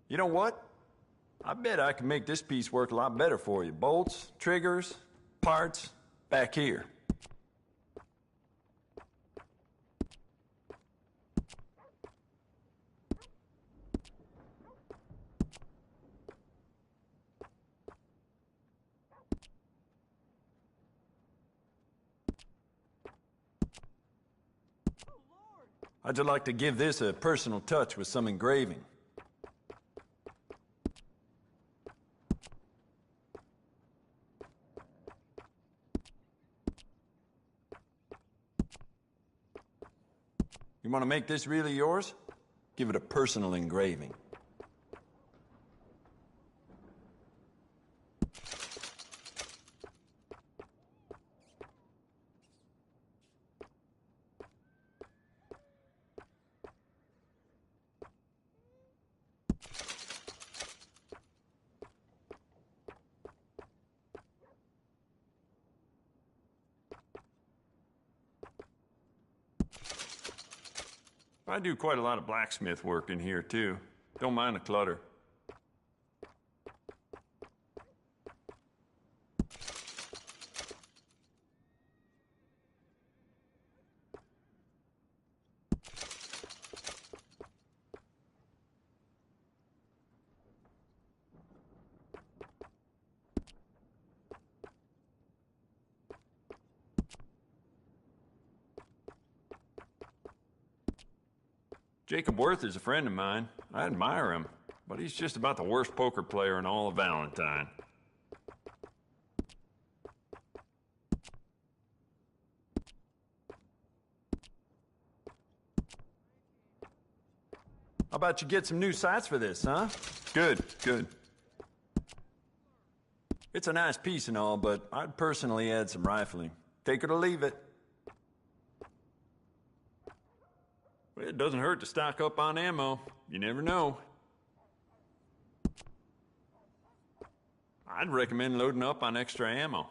You know what? I bet I can make this piece work a lot better for you. Bolts, triggers, parts, back here. I'd just like to give this a personal touch with some engraving. You want to make this really yours? Give it a personal engraving. I do quite a lot of blacksmith work in here, too. Don't mind the clutter. Jacob Worth is a friend of mine. I admire him, but he's just about the worst poker player in all of Valentine. How about you get some new sights for this, huh? Good, good. It's a nice piece and all, but I'd personally add some rifling. Take it or leave it. Well, it doesn't hurt to stock up on ammo. You never know. I'd recommend loading up on extra ammo.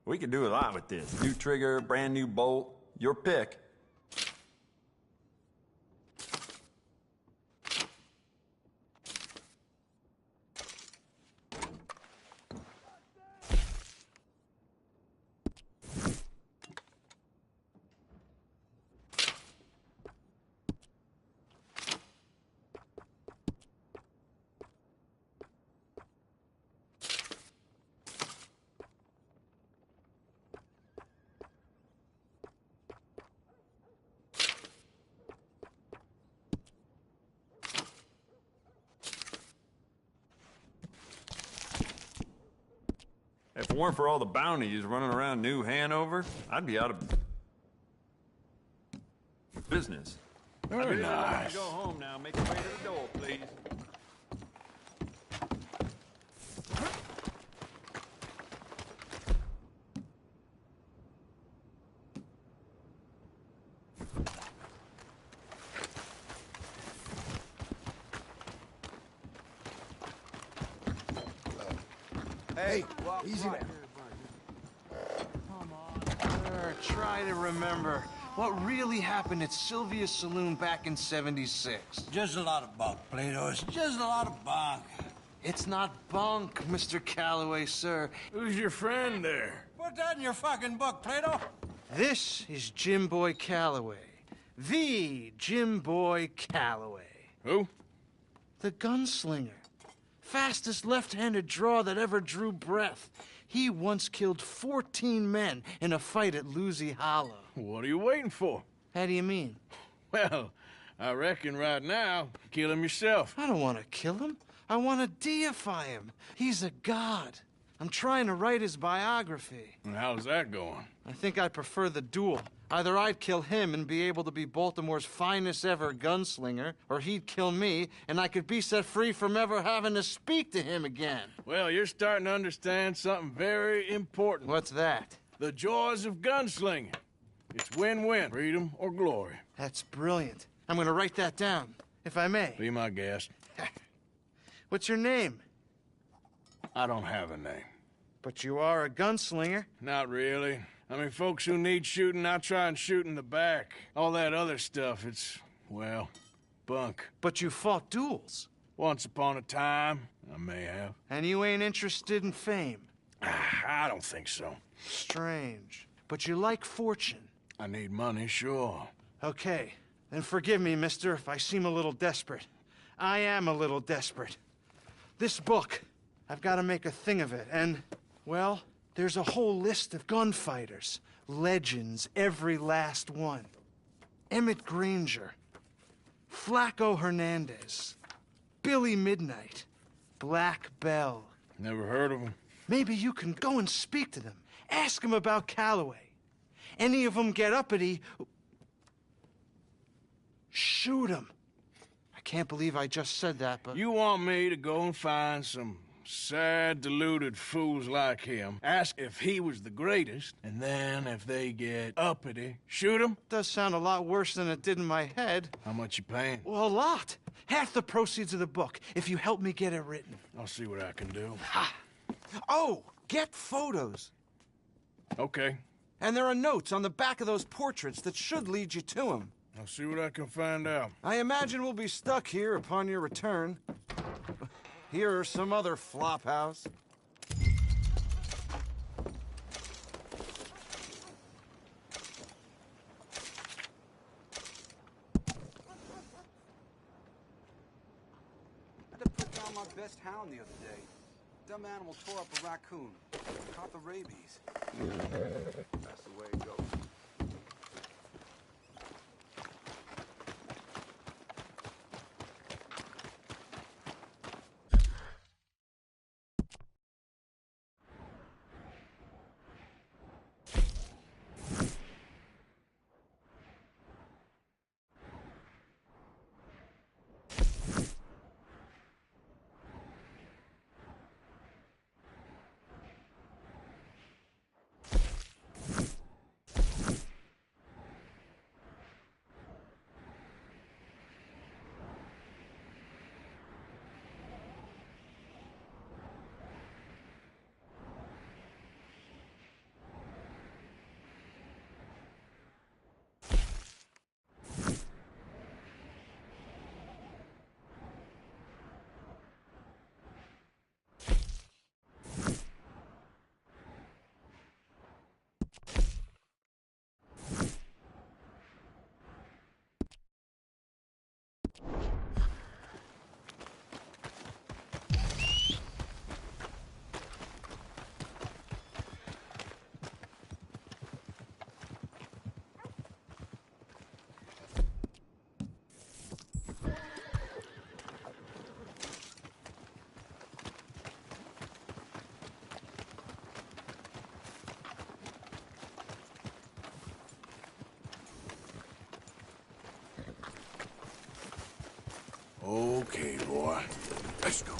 We could do a lot with this. New trigger, brand new bolt, your pick. it weren't for all the bounties running around New Hanover, I'd be out of business. Very nice. Go home now. Make your way to the door, please. Hey, easy now. Try to remember what really happened at Sylvia's Saloon back in '76. Just a lot of bunk, Plato. It's just a lot of bunk. It's not bunk, Mr. Calloway, sir. Who's your friend there? Put that in your fucking book, Plato. This is Jim Boy Calloway. The Jim Boy Calloway. Who? The gunslinger. Fastest left-handed draw that ever drew breath. He once killed 14 men in a fight at Lucy Hollow. What are you waiting for? How do you mean? Well, I reckon right now, kill him yourself. I don't want to kill him. I want to deify him. He's a god. I'm trying to write his biography. And how's that going? I think I prefer the duel. Either I'd kill him and be able to be Baltimore's finest ever gunslinger, or he'd kill me and I could be set free from ever having to speak to him again. Well, you're starting to understand something very important. What's that? The joys of gunslinging. It's win-win, freedom or glory. That's brilliant. I'm going to write that down, if I may. Be my guest. What's your name? I don't have a name. But you are a gunslinger. Not really. I mean, folks who need shooting, I try and shoot in the back. All that other stuff, it's, well, bunk. But you fought duels. Once upon a time, I may have. And you ain't interested in fame? I don't think so. Strange. But you like fortune. I need money, sure. Okay. Then forgive me, mister, if I seem a little desperate. I am a little desperate. This book, I've got to make a thing of it, and, well, there's a whole list of gunfighters. Legends, every last one. Emmett Granger, Flaco Hernandez, Billy Midnight, Black Bell. Never heard of them. Maybe you can go and speak to them. Ask them about Calloway. Any of them get uppity, shoot them. I can't believe I just said that, but... You want me to go and find some sad, deluded fools like him, ask if he was the greatest, and then if they get uppity, shoot him? Does sound a lot worse than it did in my head. How much you paying? Well, a lot. Half the proceeds of the book, if you help me get it written. I'll see what I can do. Ha! Oh, get photos. Okay. And there are notes on the back of those portraits that should lead you to him. I'll see what I can find out. I imagine we'll be stuck here upon your return. Here or some other flop house. I had to put down my best hound the other day. Dumb animal tore up a raccoon. Caught the rabies. That's the way it goes. Okay, boy. Let's go.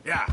Yeah.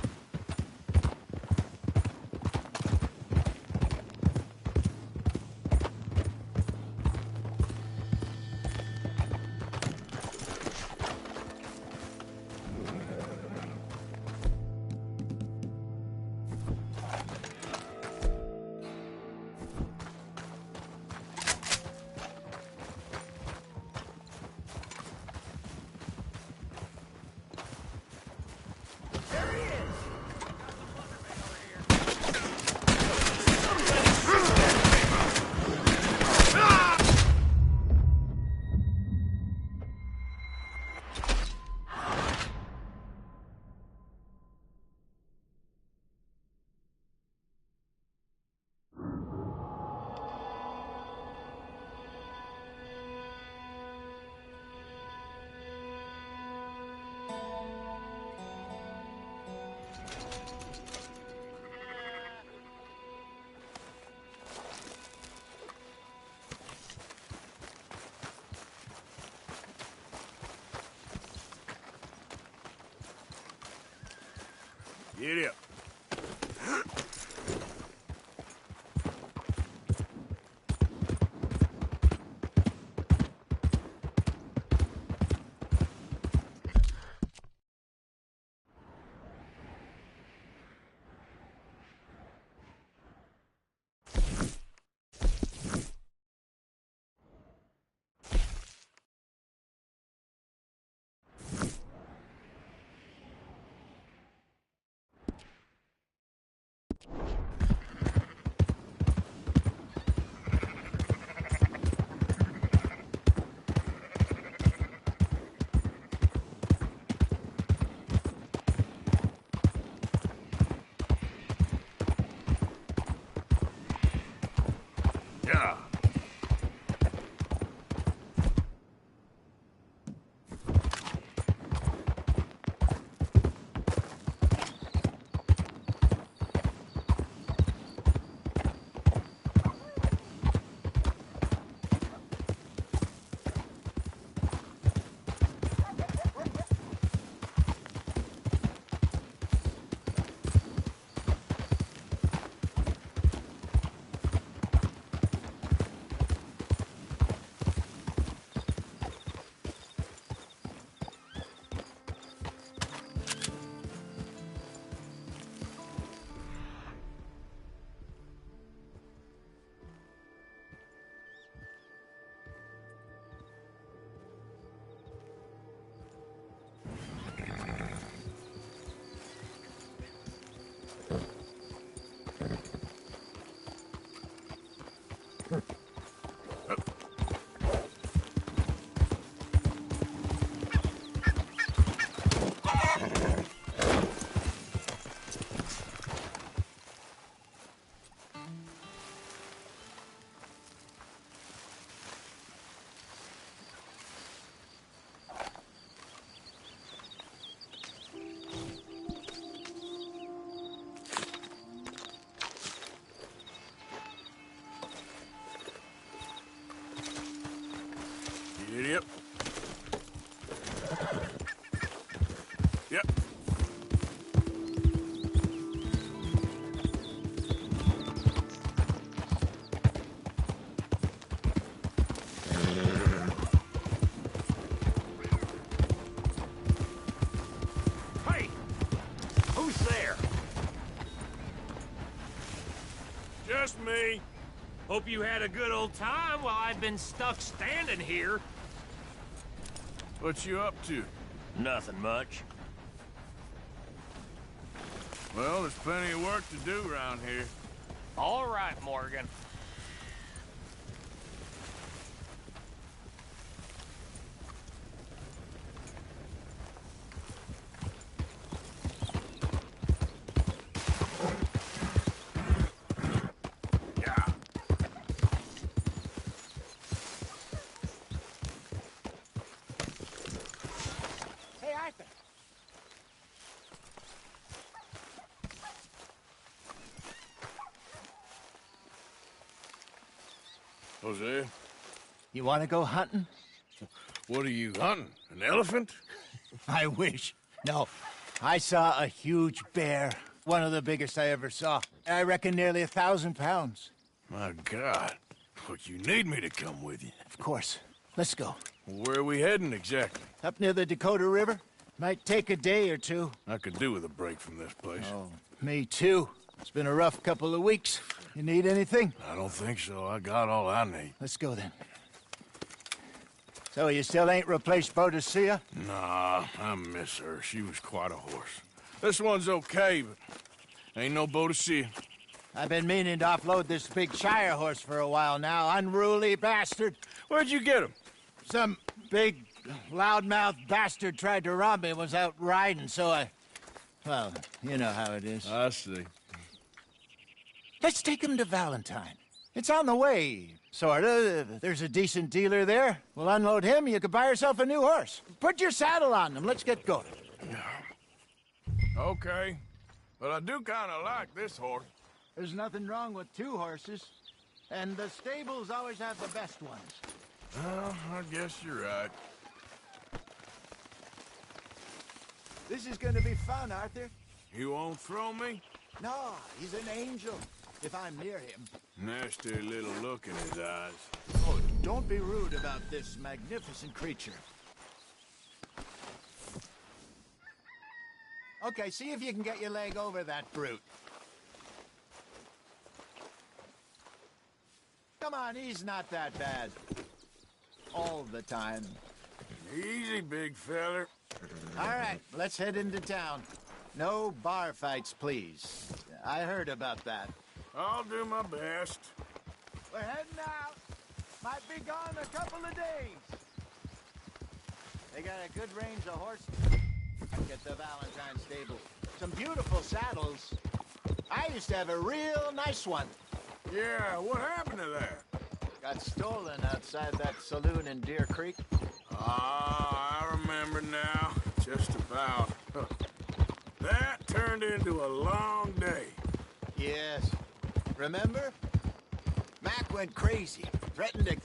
Get up. Yeah. Just me. Hope you had a good old time while I've been stuck standing here. What you up to? Nothing much. Well, there's plenty of work to do around here. All right, Morgan. Hey, Arthur. Jose? You want to go hunting? What are you hunting? An elephant? I wish. No. I saw a huge bear. One of the biggest I ever saw. I reckon nearly 1,000 pounds. My God. Look, you need me to come with you. Of course. Let's go. Where are we heading exactly? Up near the Dakota River. Might take a day or two. I could do with a break from this place. Oh, me too. It's been a rough couple of weeks. You need anything? I don't think so. I got all I need. Let's go then. So you still ain't replaced Boadicea? Nah, I miss her. She was quite a horse. This one's okay, but ain't no Boadicea. I've been meaning to offload this big Shire horse for a while now. Unruly bastard. Where'd you get him? Some big, loudmouth bastard tried to rob me and was out riding, so I... Well, you know how it is. I see. Let's take him to Valentine. It's on the way, sorta. There's a decent dealer there. We'll unload him, you could buy yourself a new horse. Put your saddle on him, let's get going. Okay. But I do kind of like this horse. There's nothing wrong with two horses. And the stables always have the best ones. Well, I guess you're right. This is gonna be fun, Arthur. You won't throw me? No, he's an angel. If I'm near him. Nasty little look in his eyes. Oh, don't be rude about this magnificent creature. Okay, see if you can get your leg over that brute. Come on, he's not that bad. All the time. Easy, big feller. All right, let's head into town. No bar fights, please. I heard about that. I'll do my best. We're heading out. Might be gone a couple of days. They got a good range of horses at the Valentine stable. Some beautiful saddles. I used to have a real nice one. Yeah, what happened to that? Got stolen outside that saloon in Deer Creek. Ah, I remember now. Just about. That turned into a long day. Yes. Remember? Mac went crazy, threatened to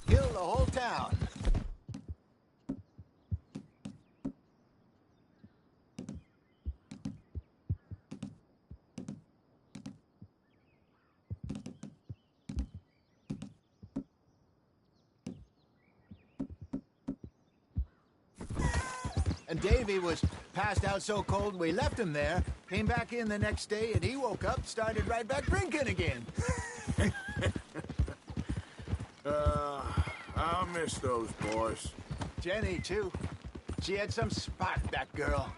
kill the whole town. And Davy was passed out so cold we left him there, came back in the next day, and he woke up, started right back drinking again. I'll miss those boys. Jenny, too. She had some spark, that girl.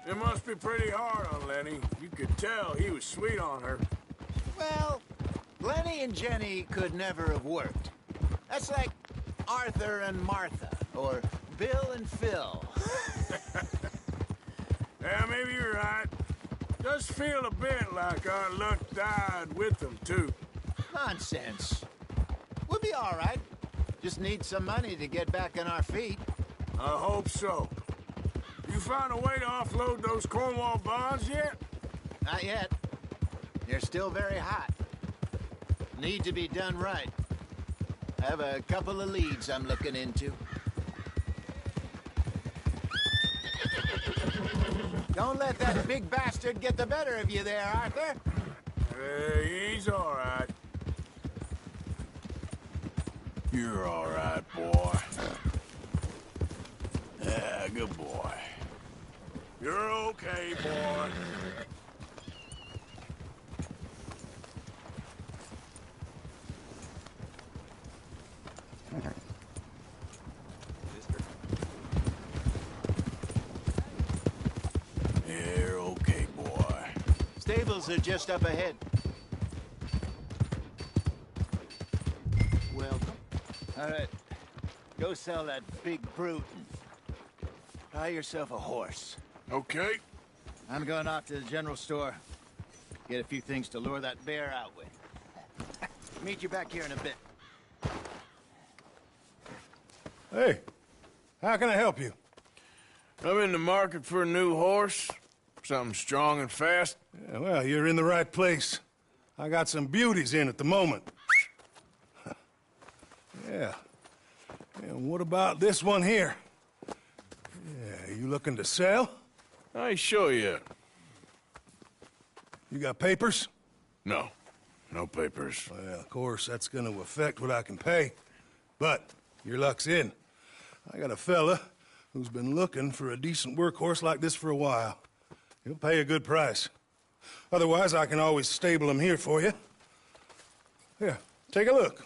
It must be pretty hard on Lenny. You could tell he was sweet on her. Well, Lenny and Jenny could never have worked. That's like Arthur and Martha, or Bill and Phil. Yeah, maybe you're right. Does feel a bit like our luck died with them, too. Nonsense. We'll be all right. Just need some money to get back on our feet. I hope so. You found a way to offload those Cornwall bonds yet? Not yet. They're still very hot. Need to be done right. I have a couple of leads I'm looking into. Don't let that big bastard get the better of you there, Arthur. He's all right. You're all right, boy. Yeah, good boy. You're okay, boy. stables are just up ahead. Welcome. All right. Go sell that big brute. Buy yourself a horse. Okay. I'm going off to the general store. Get a few things to lure that bear out with. Meet you back here in a bit. Hey, how can I help you? I'm in the market for a new horse. Something strong and fast. Yeah, well, you're in the right place. I got some beauties in at the moment. Yeah. And what about this one here? Yeah, you looking to sell? I show you. You got papers? No. No papers. Well, of course, that's gonna affect what I can pay. But your luck's in. I got a fella who's been looking for a decent workhorse like this for a while. He'll pay a good price. Otherwise, I can always stable him here for you. Here, take a look.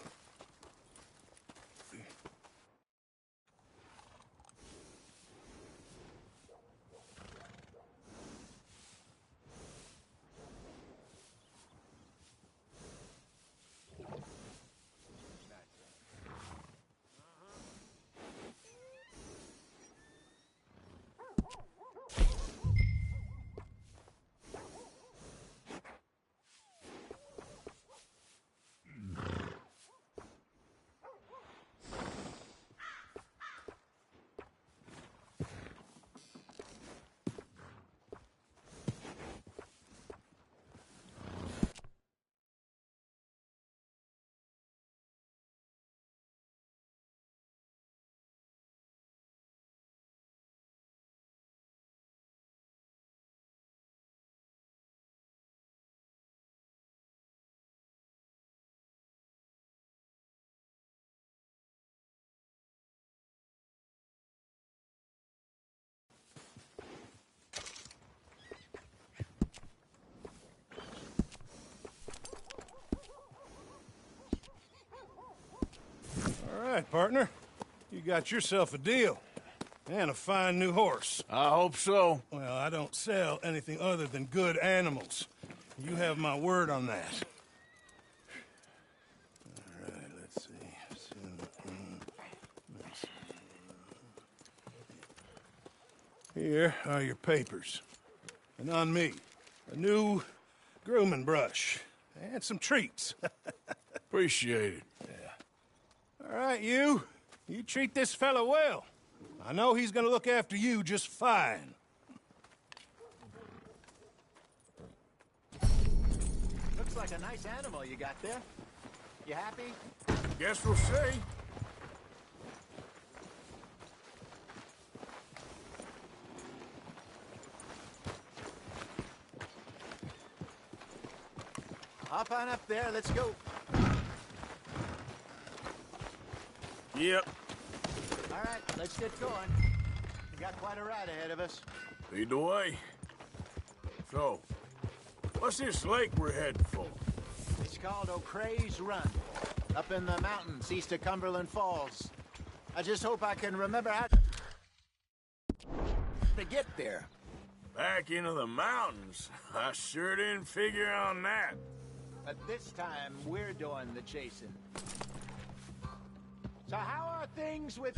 All right, partner. You got yourself a deal. And a fine new horse. I hope so. Well, I don't sell anything other than good animals. You have my word on that. All right, let's see. Here are your papers. And on me, a new grooming brush. And some treats. Appreciate it. Yeah. All right, you. You treat this fella well. I know he's gonna look after you just fine. Looks like a nice animal you got there. You happy? Guess we'll see. Hop on up there, let's go. Yep. All right, let's get going. We got quite a ride ahead of us. Lead the way. So, what's this lake we're heading for? It's called O'Creagh's Run, up in the mountains east of Cumberland Falls. I just hope I can remember how to get there. Back into the mountains? I sure didn't figure on that. But this time, we're doing the chasing. So how are things with...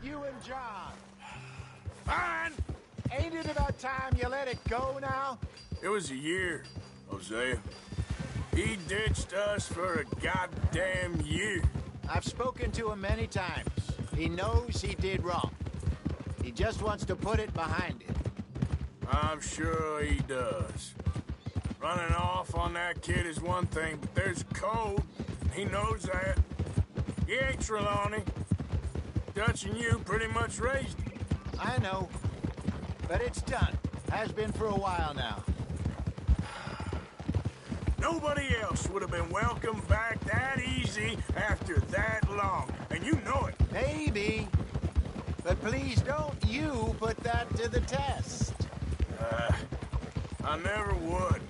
you and John? Fine! Ain't it about time you let it go now? It was a year, Hosea. He ditched us for a goddamn year. I've spoken to him many times. He knows he did wrong. He just wants to put it behind him. I'm sure he does. Running off on that kid is one thing, but there's a code. He knows that. He ain't Trelawney. Dutch and you pretty much raised him. I know. But it's done. Has been for a while now. Nobody else would have been welcomed back that easy after that long. And you know it. Maybe. But please don't you put that to the test. I never would.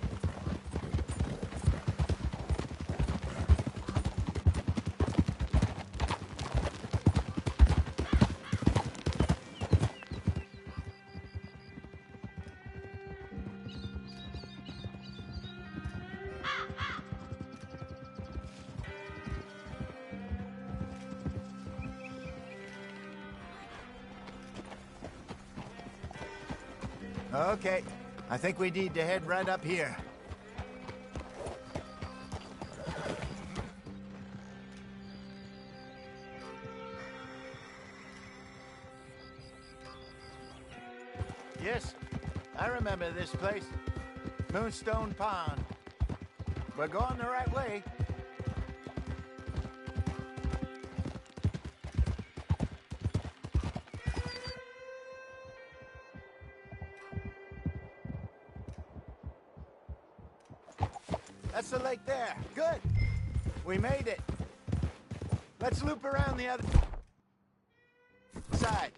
Okay, I think we need to head right up here. Yes, I remember this place. Moonstone Pond. We're going the right way. That's the lake there. Good. We made it. Let's loop around the other side.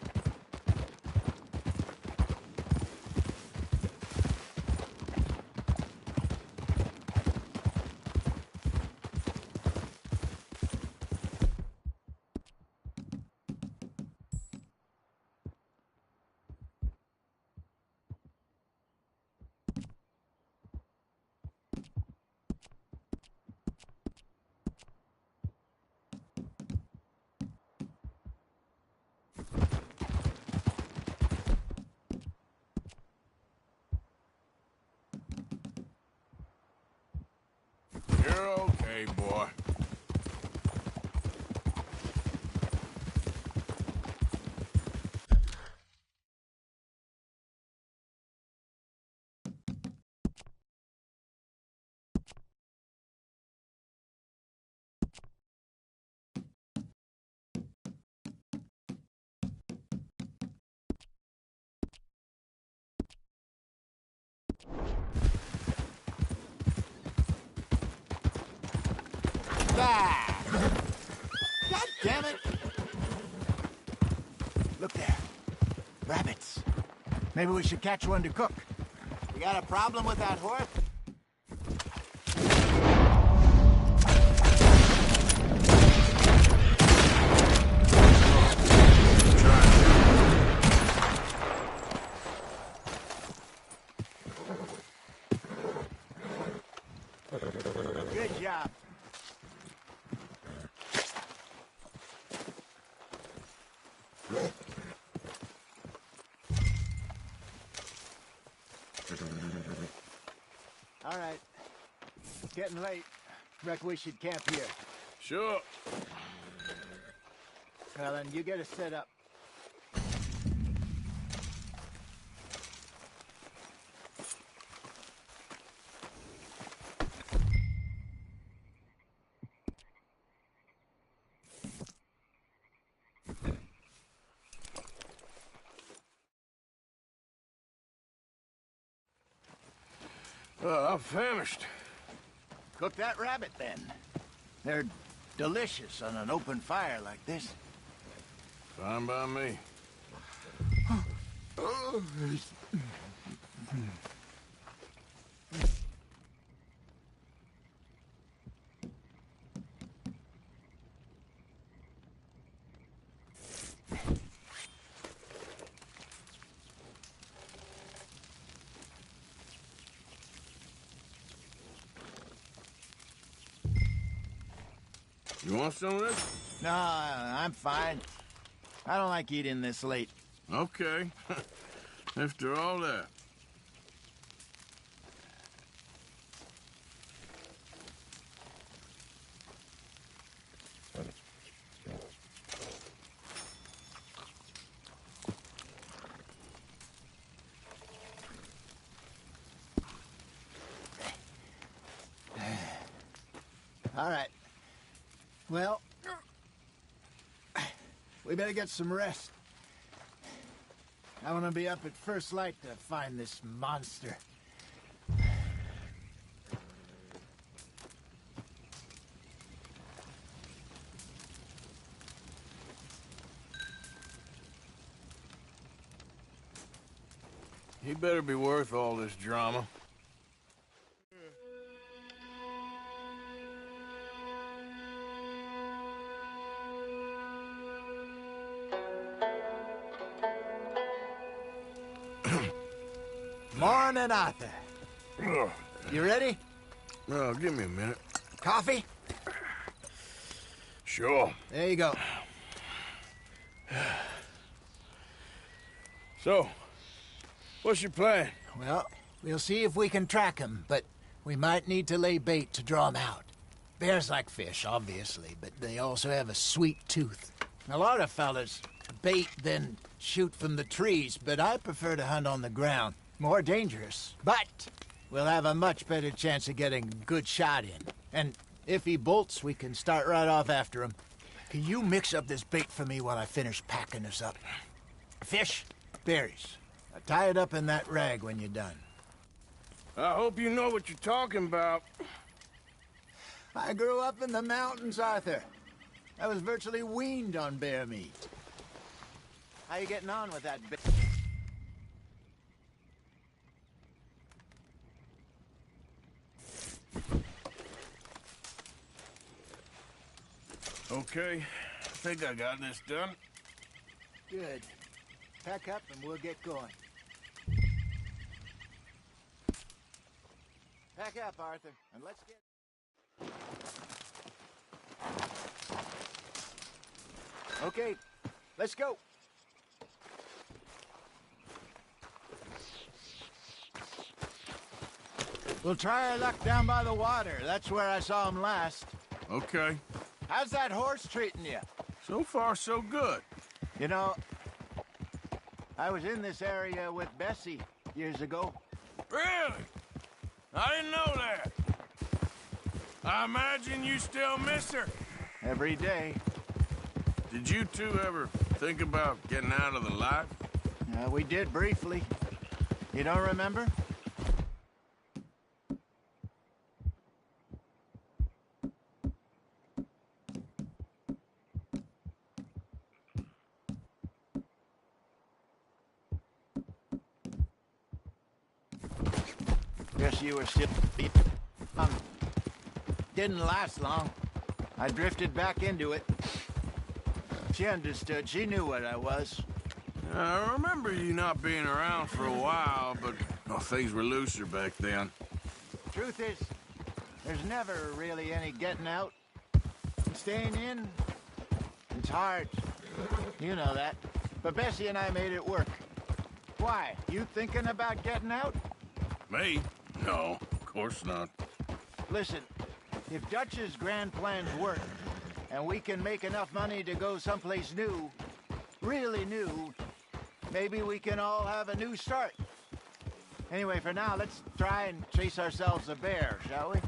You're okay, boy. Ah! God damn it! Look there. Rabbits. Maybe we should catch one to cook. You got a problem with that horse? Good job. All right. It's getting late. Reckon we should camp here. Sure. Well, then you get us set up. I'm famished. Cook that rabbit, then. They're delicious on an open fire like this. Fine by me. You want some of this? No, I'm fine. I don't like eating this late. Okay. After all that. All right. Well, we better get some rest. I want to be up at first light to find this monster. He better be worth all this drama. Morning, Arthur. You ready? Well, give me a minute. Coffee? Sure. There you go. So, What's your plan? Well, we'll see if we can track him, but we might need to lay bait to draw him out. Bears like fish, obviously, but they also have a sweet tooth. A lot of fellas bait, then shoot from the trees, but I prefer to hunt on the ground. More dangerous, but we'll have a much better chance of getting a good shot in. And if he bolts, we can start right off after him. Can you mix up this bait for me while I finish packing this up? Fish, berries. Now tie it up in that rag when you're done. I hope you know what you're talking about. I grew up in the mountains, Arthur. I was virtually weaned on bear meat. How you getting on with that bit? Okay, I think I got this done. Good. Pack up and we'll get going. Pack up, Arthur, and let's get... Okay, let's go. We'll try our luck down by the water. That's where I saw him last. Okay. How's that horse treating you? So far, so good. You know, I was in this area with Bessie years ago. Really? I didn't know that. I imagine you still miss her. Every day. Did you two ever think about getting out of the life? We did briefly. You don't remember? Guess you were still... Didn't last long. I drifted back into it. She understood. She knew what I was. I remember you not being around for a while, but things were looser back then. Truth is, there's never really any getting out. Staying in, it's hard. You know that. But Bessie and I made it work. Why? You thinking about getting out? Me? No, of course not. Listen, if Dutch's grand plans work, and we can make enough money to go someplace new, really new, maybe we can all have a new start. Anyway, for now, let's try and chase ourselves a bear, shall we?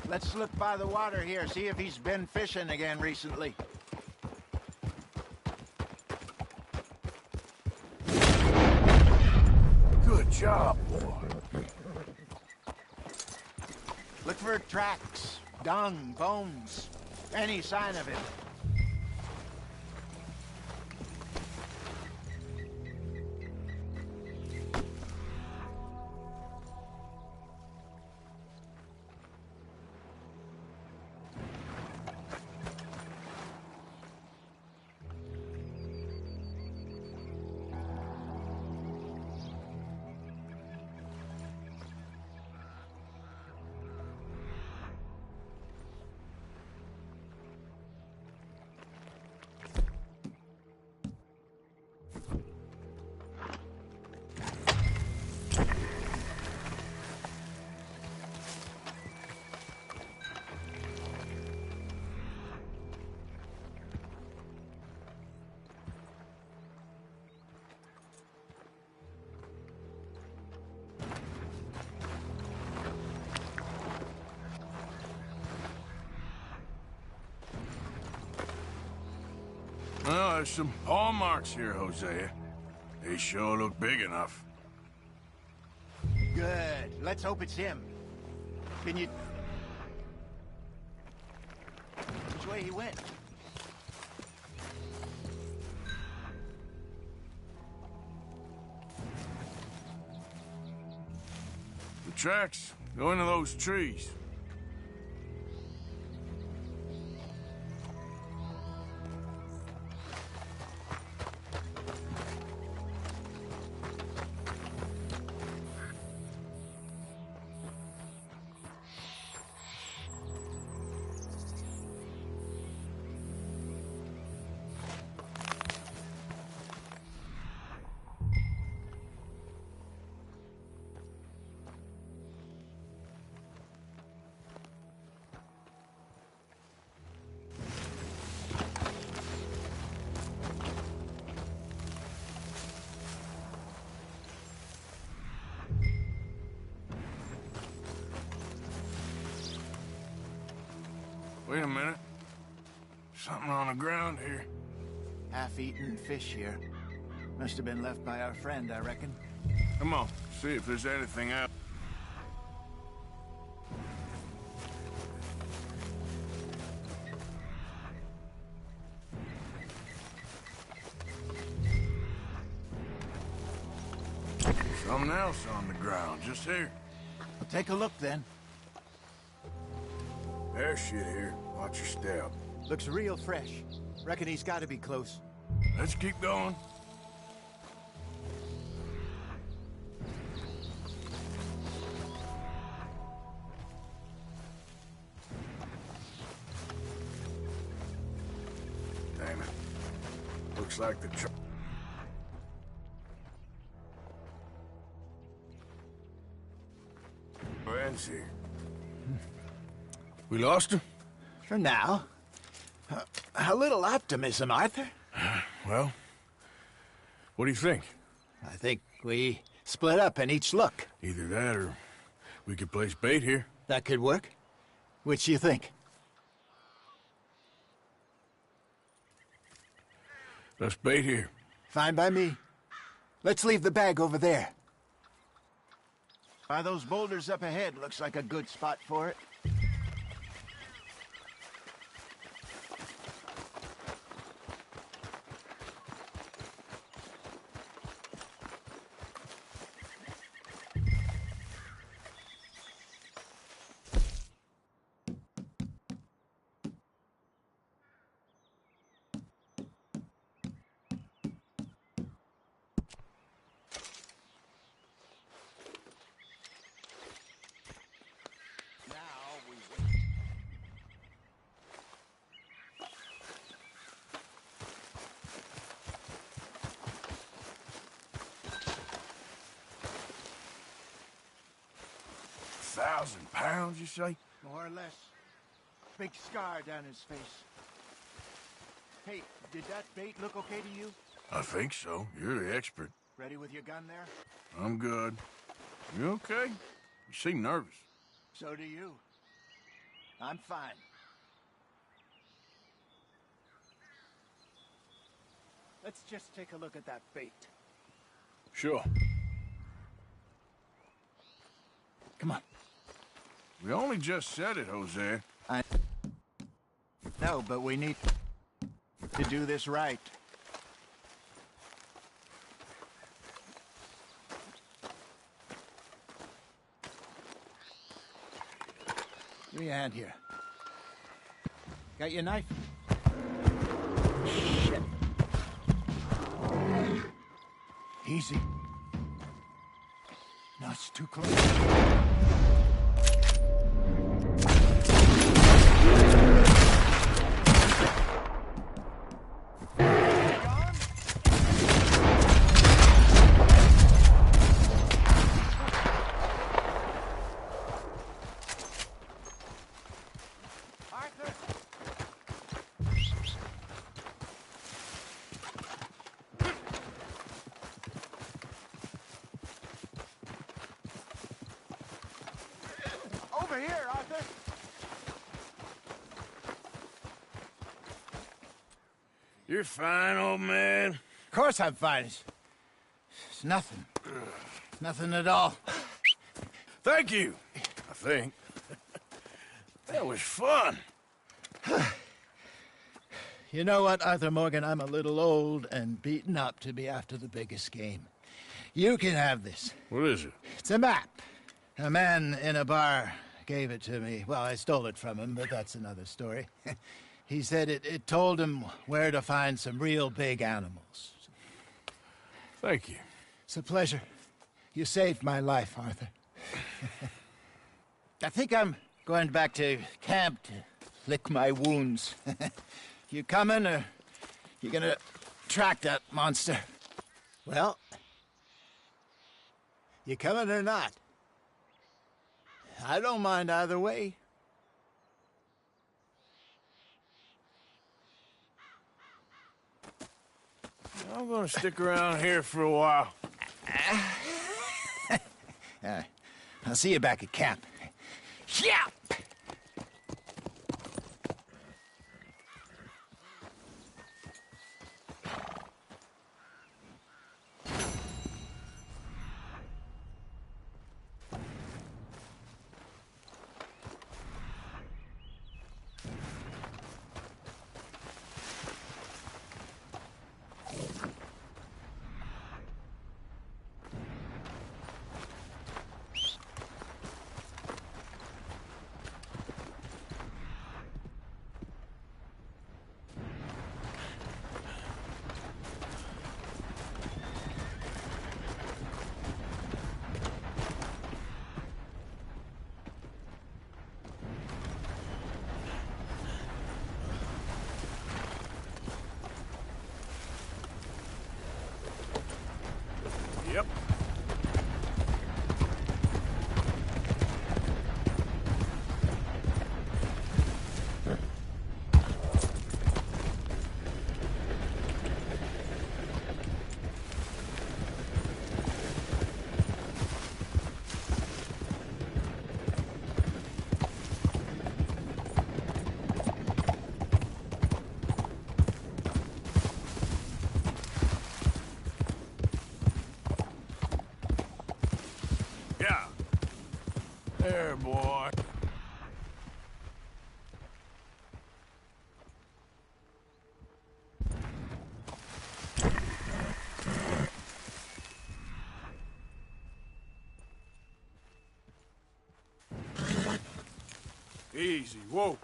Let's look by the water here, see if he's been fishing again recently. Good job, boy. Look for tracks, dung, bones, any sign of him. Well, there's some paw marks here, Hosea. They sure look big enough. Good. Let's hope it's him. Can you... Which way he went? The tracks go into those trees. Wait a minute. Something on the ground here. Half-eaten fish here. Must have been left by our friend, I reckon. Come on, see if there's anything out. Something else on the ground, just here. Well, take a look, then. There's shit here. Watch your step. Looks real fresh. Reckon he's got to be close. Let's keep going. Damn it. Looks like the truck. Ends here. We lost him? For now. A little optimism, Arthur. Well, what do you think? I think we split up and each look. Either that or we could place bait here. That could work. Which do you think? Let's bait here. Fine by me. Let's leave the bag over there. By those boulders up ahead, looks like a good spot for it. £1,000, you say? More or less. Big scar down his face. Hey, did that bait look okay to you? I think so. You're the expert. Ready with your gun there? I'm good. You okay? You seem nervous. So do you. I'm fine. Let's just take a look at that bait. Sure. Come on. We only just said it, Jose. I know, but we need to do this right. Give me a hand here. Got your knife? Shit. Easy. No, it's too close. Over here, Arthur. You're fine, old man. Of course I'm fine. It's nothing. Nothing at all. Thank you, I think. That was fun. You know what, Arthur Morgan? I'm a little old and beaten up to be after the biggest game. You can have this. What is it? It's a map. A man in a bar gave it to me. Well, I stole it from him, but that's another story. He said it told him where to find some real big animals. Thank you. It's a pleasure. You saved my life, Arthur. I think I'm going back to camp to lick my wounds. You coming, or you gonna track that monster? Well, you coming or not? I don't mind either way. I'm gonna stick around here for a while. All right. I'll see you back at camp. Yeah! boy. Easy, whoa.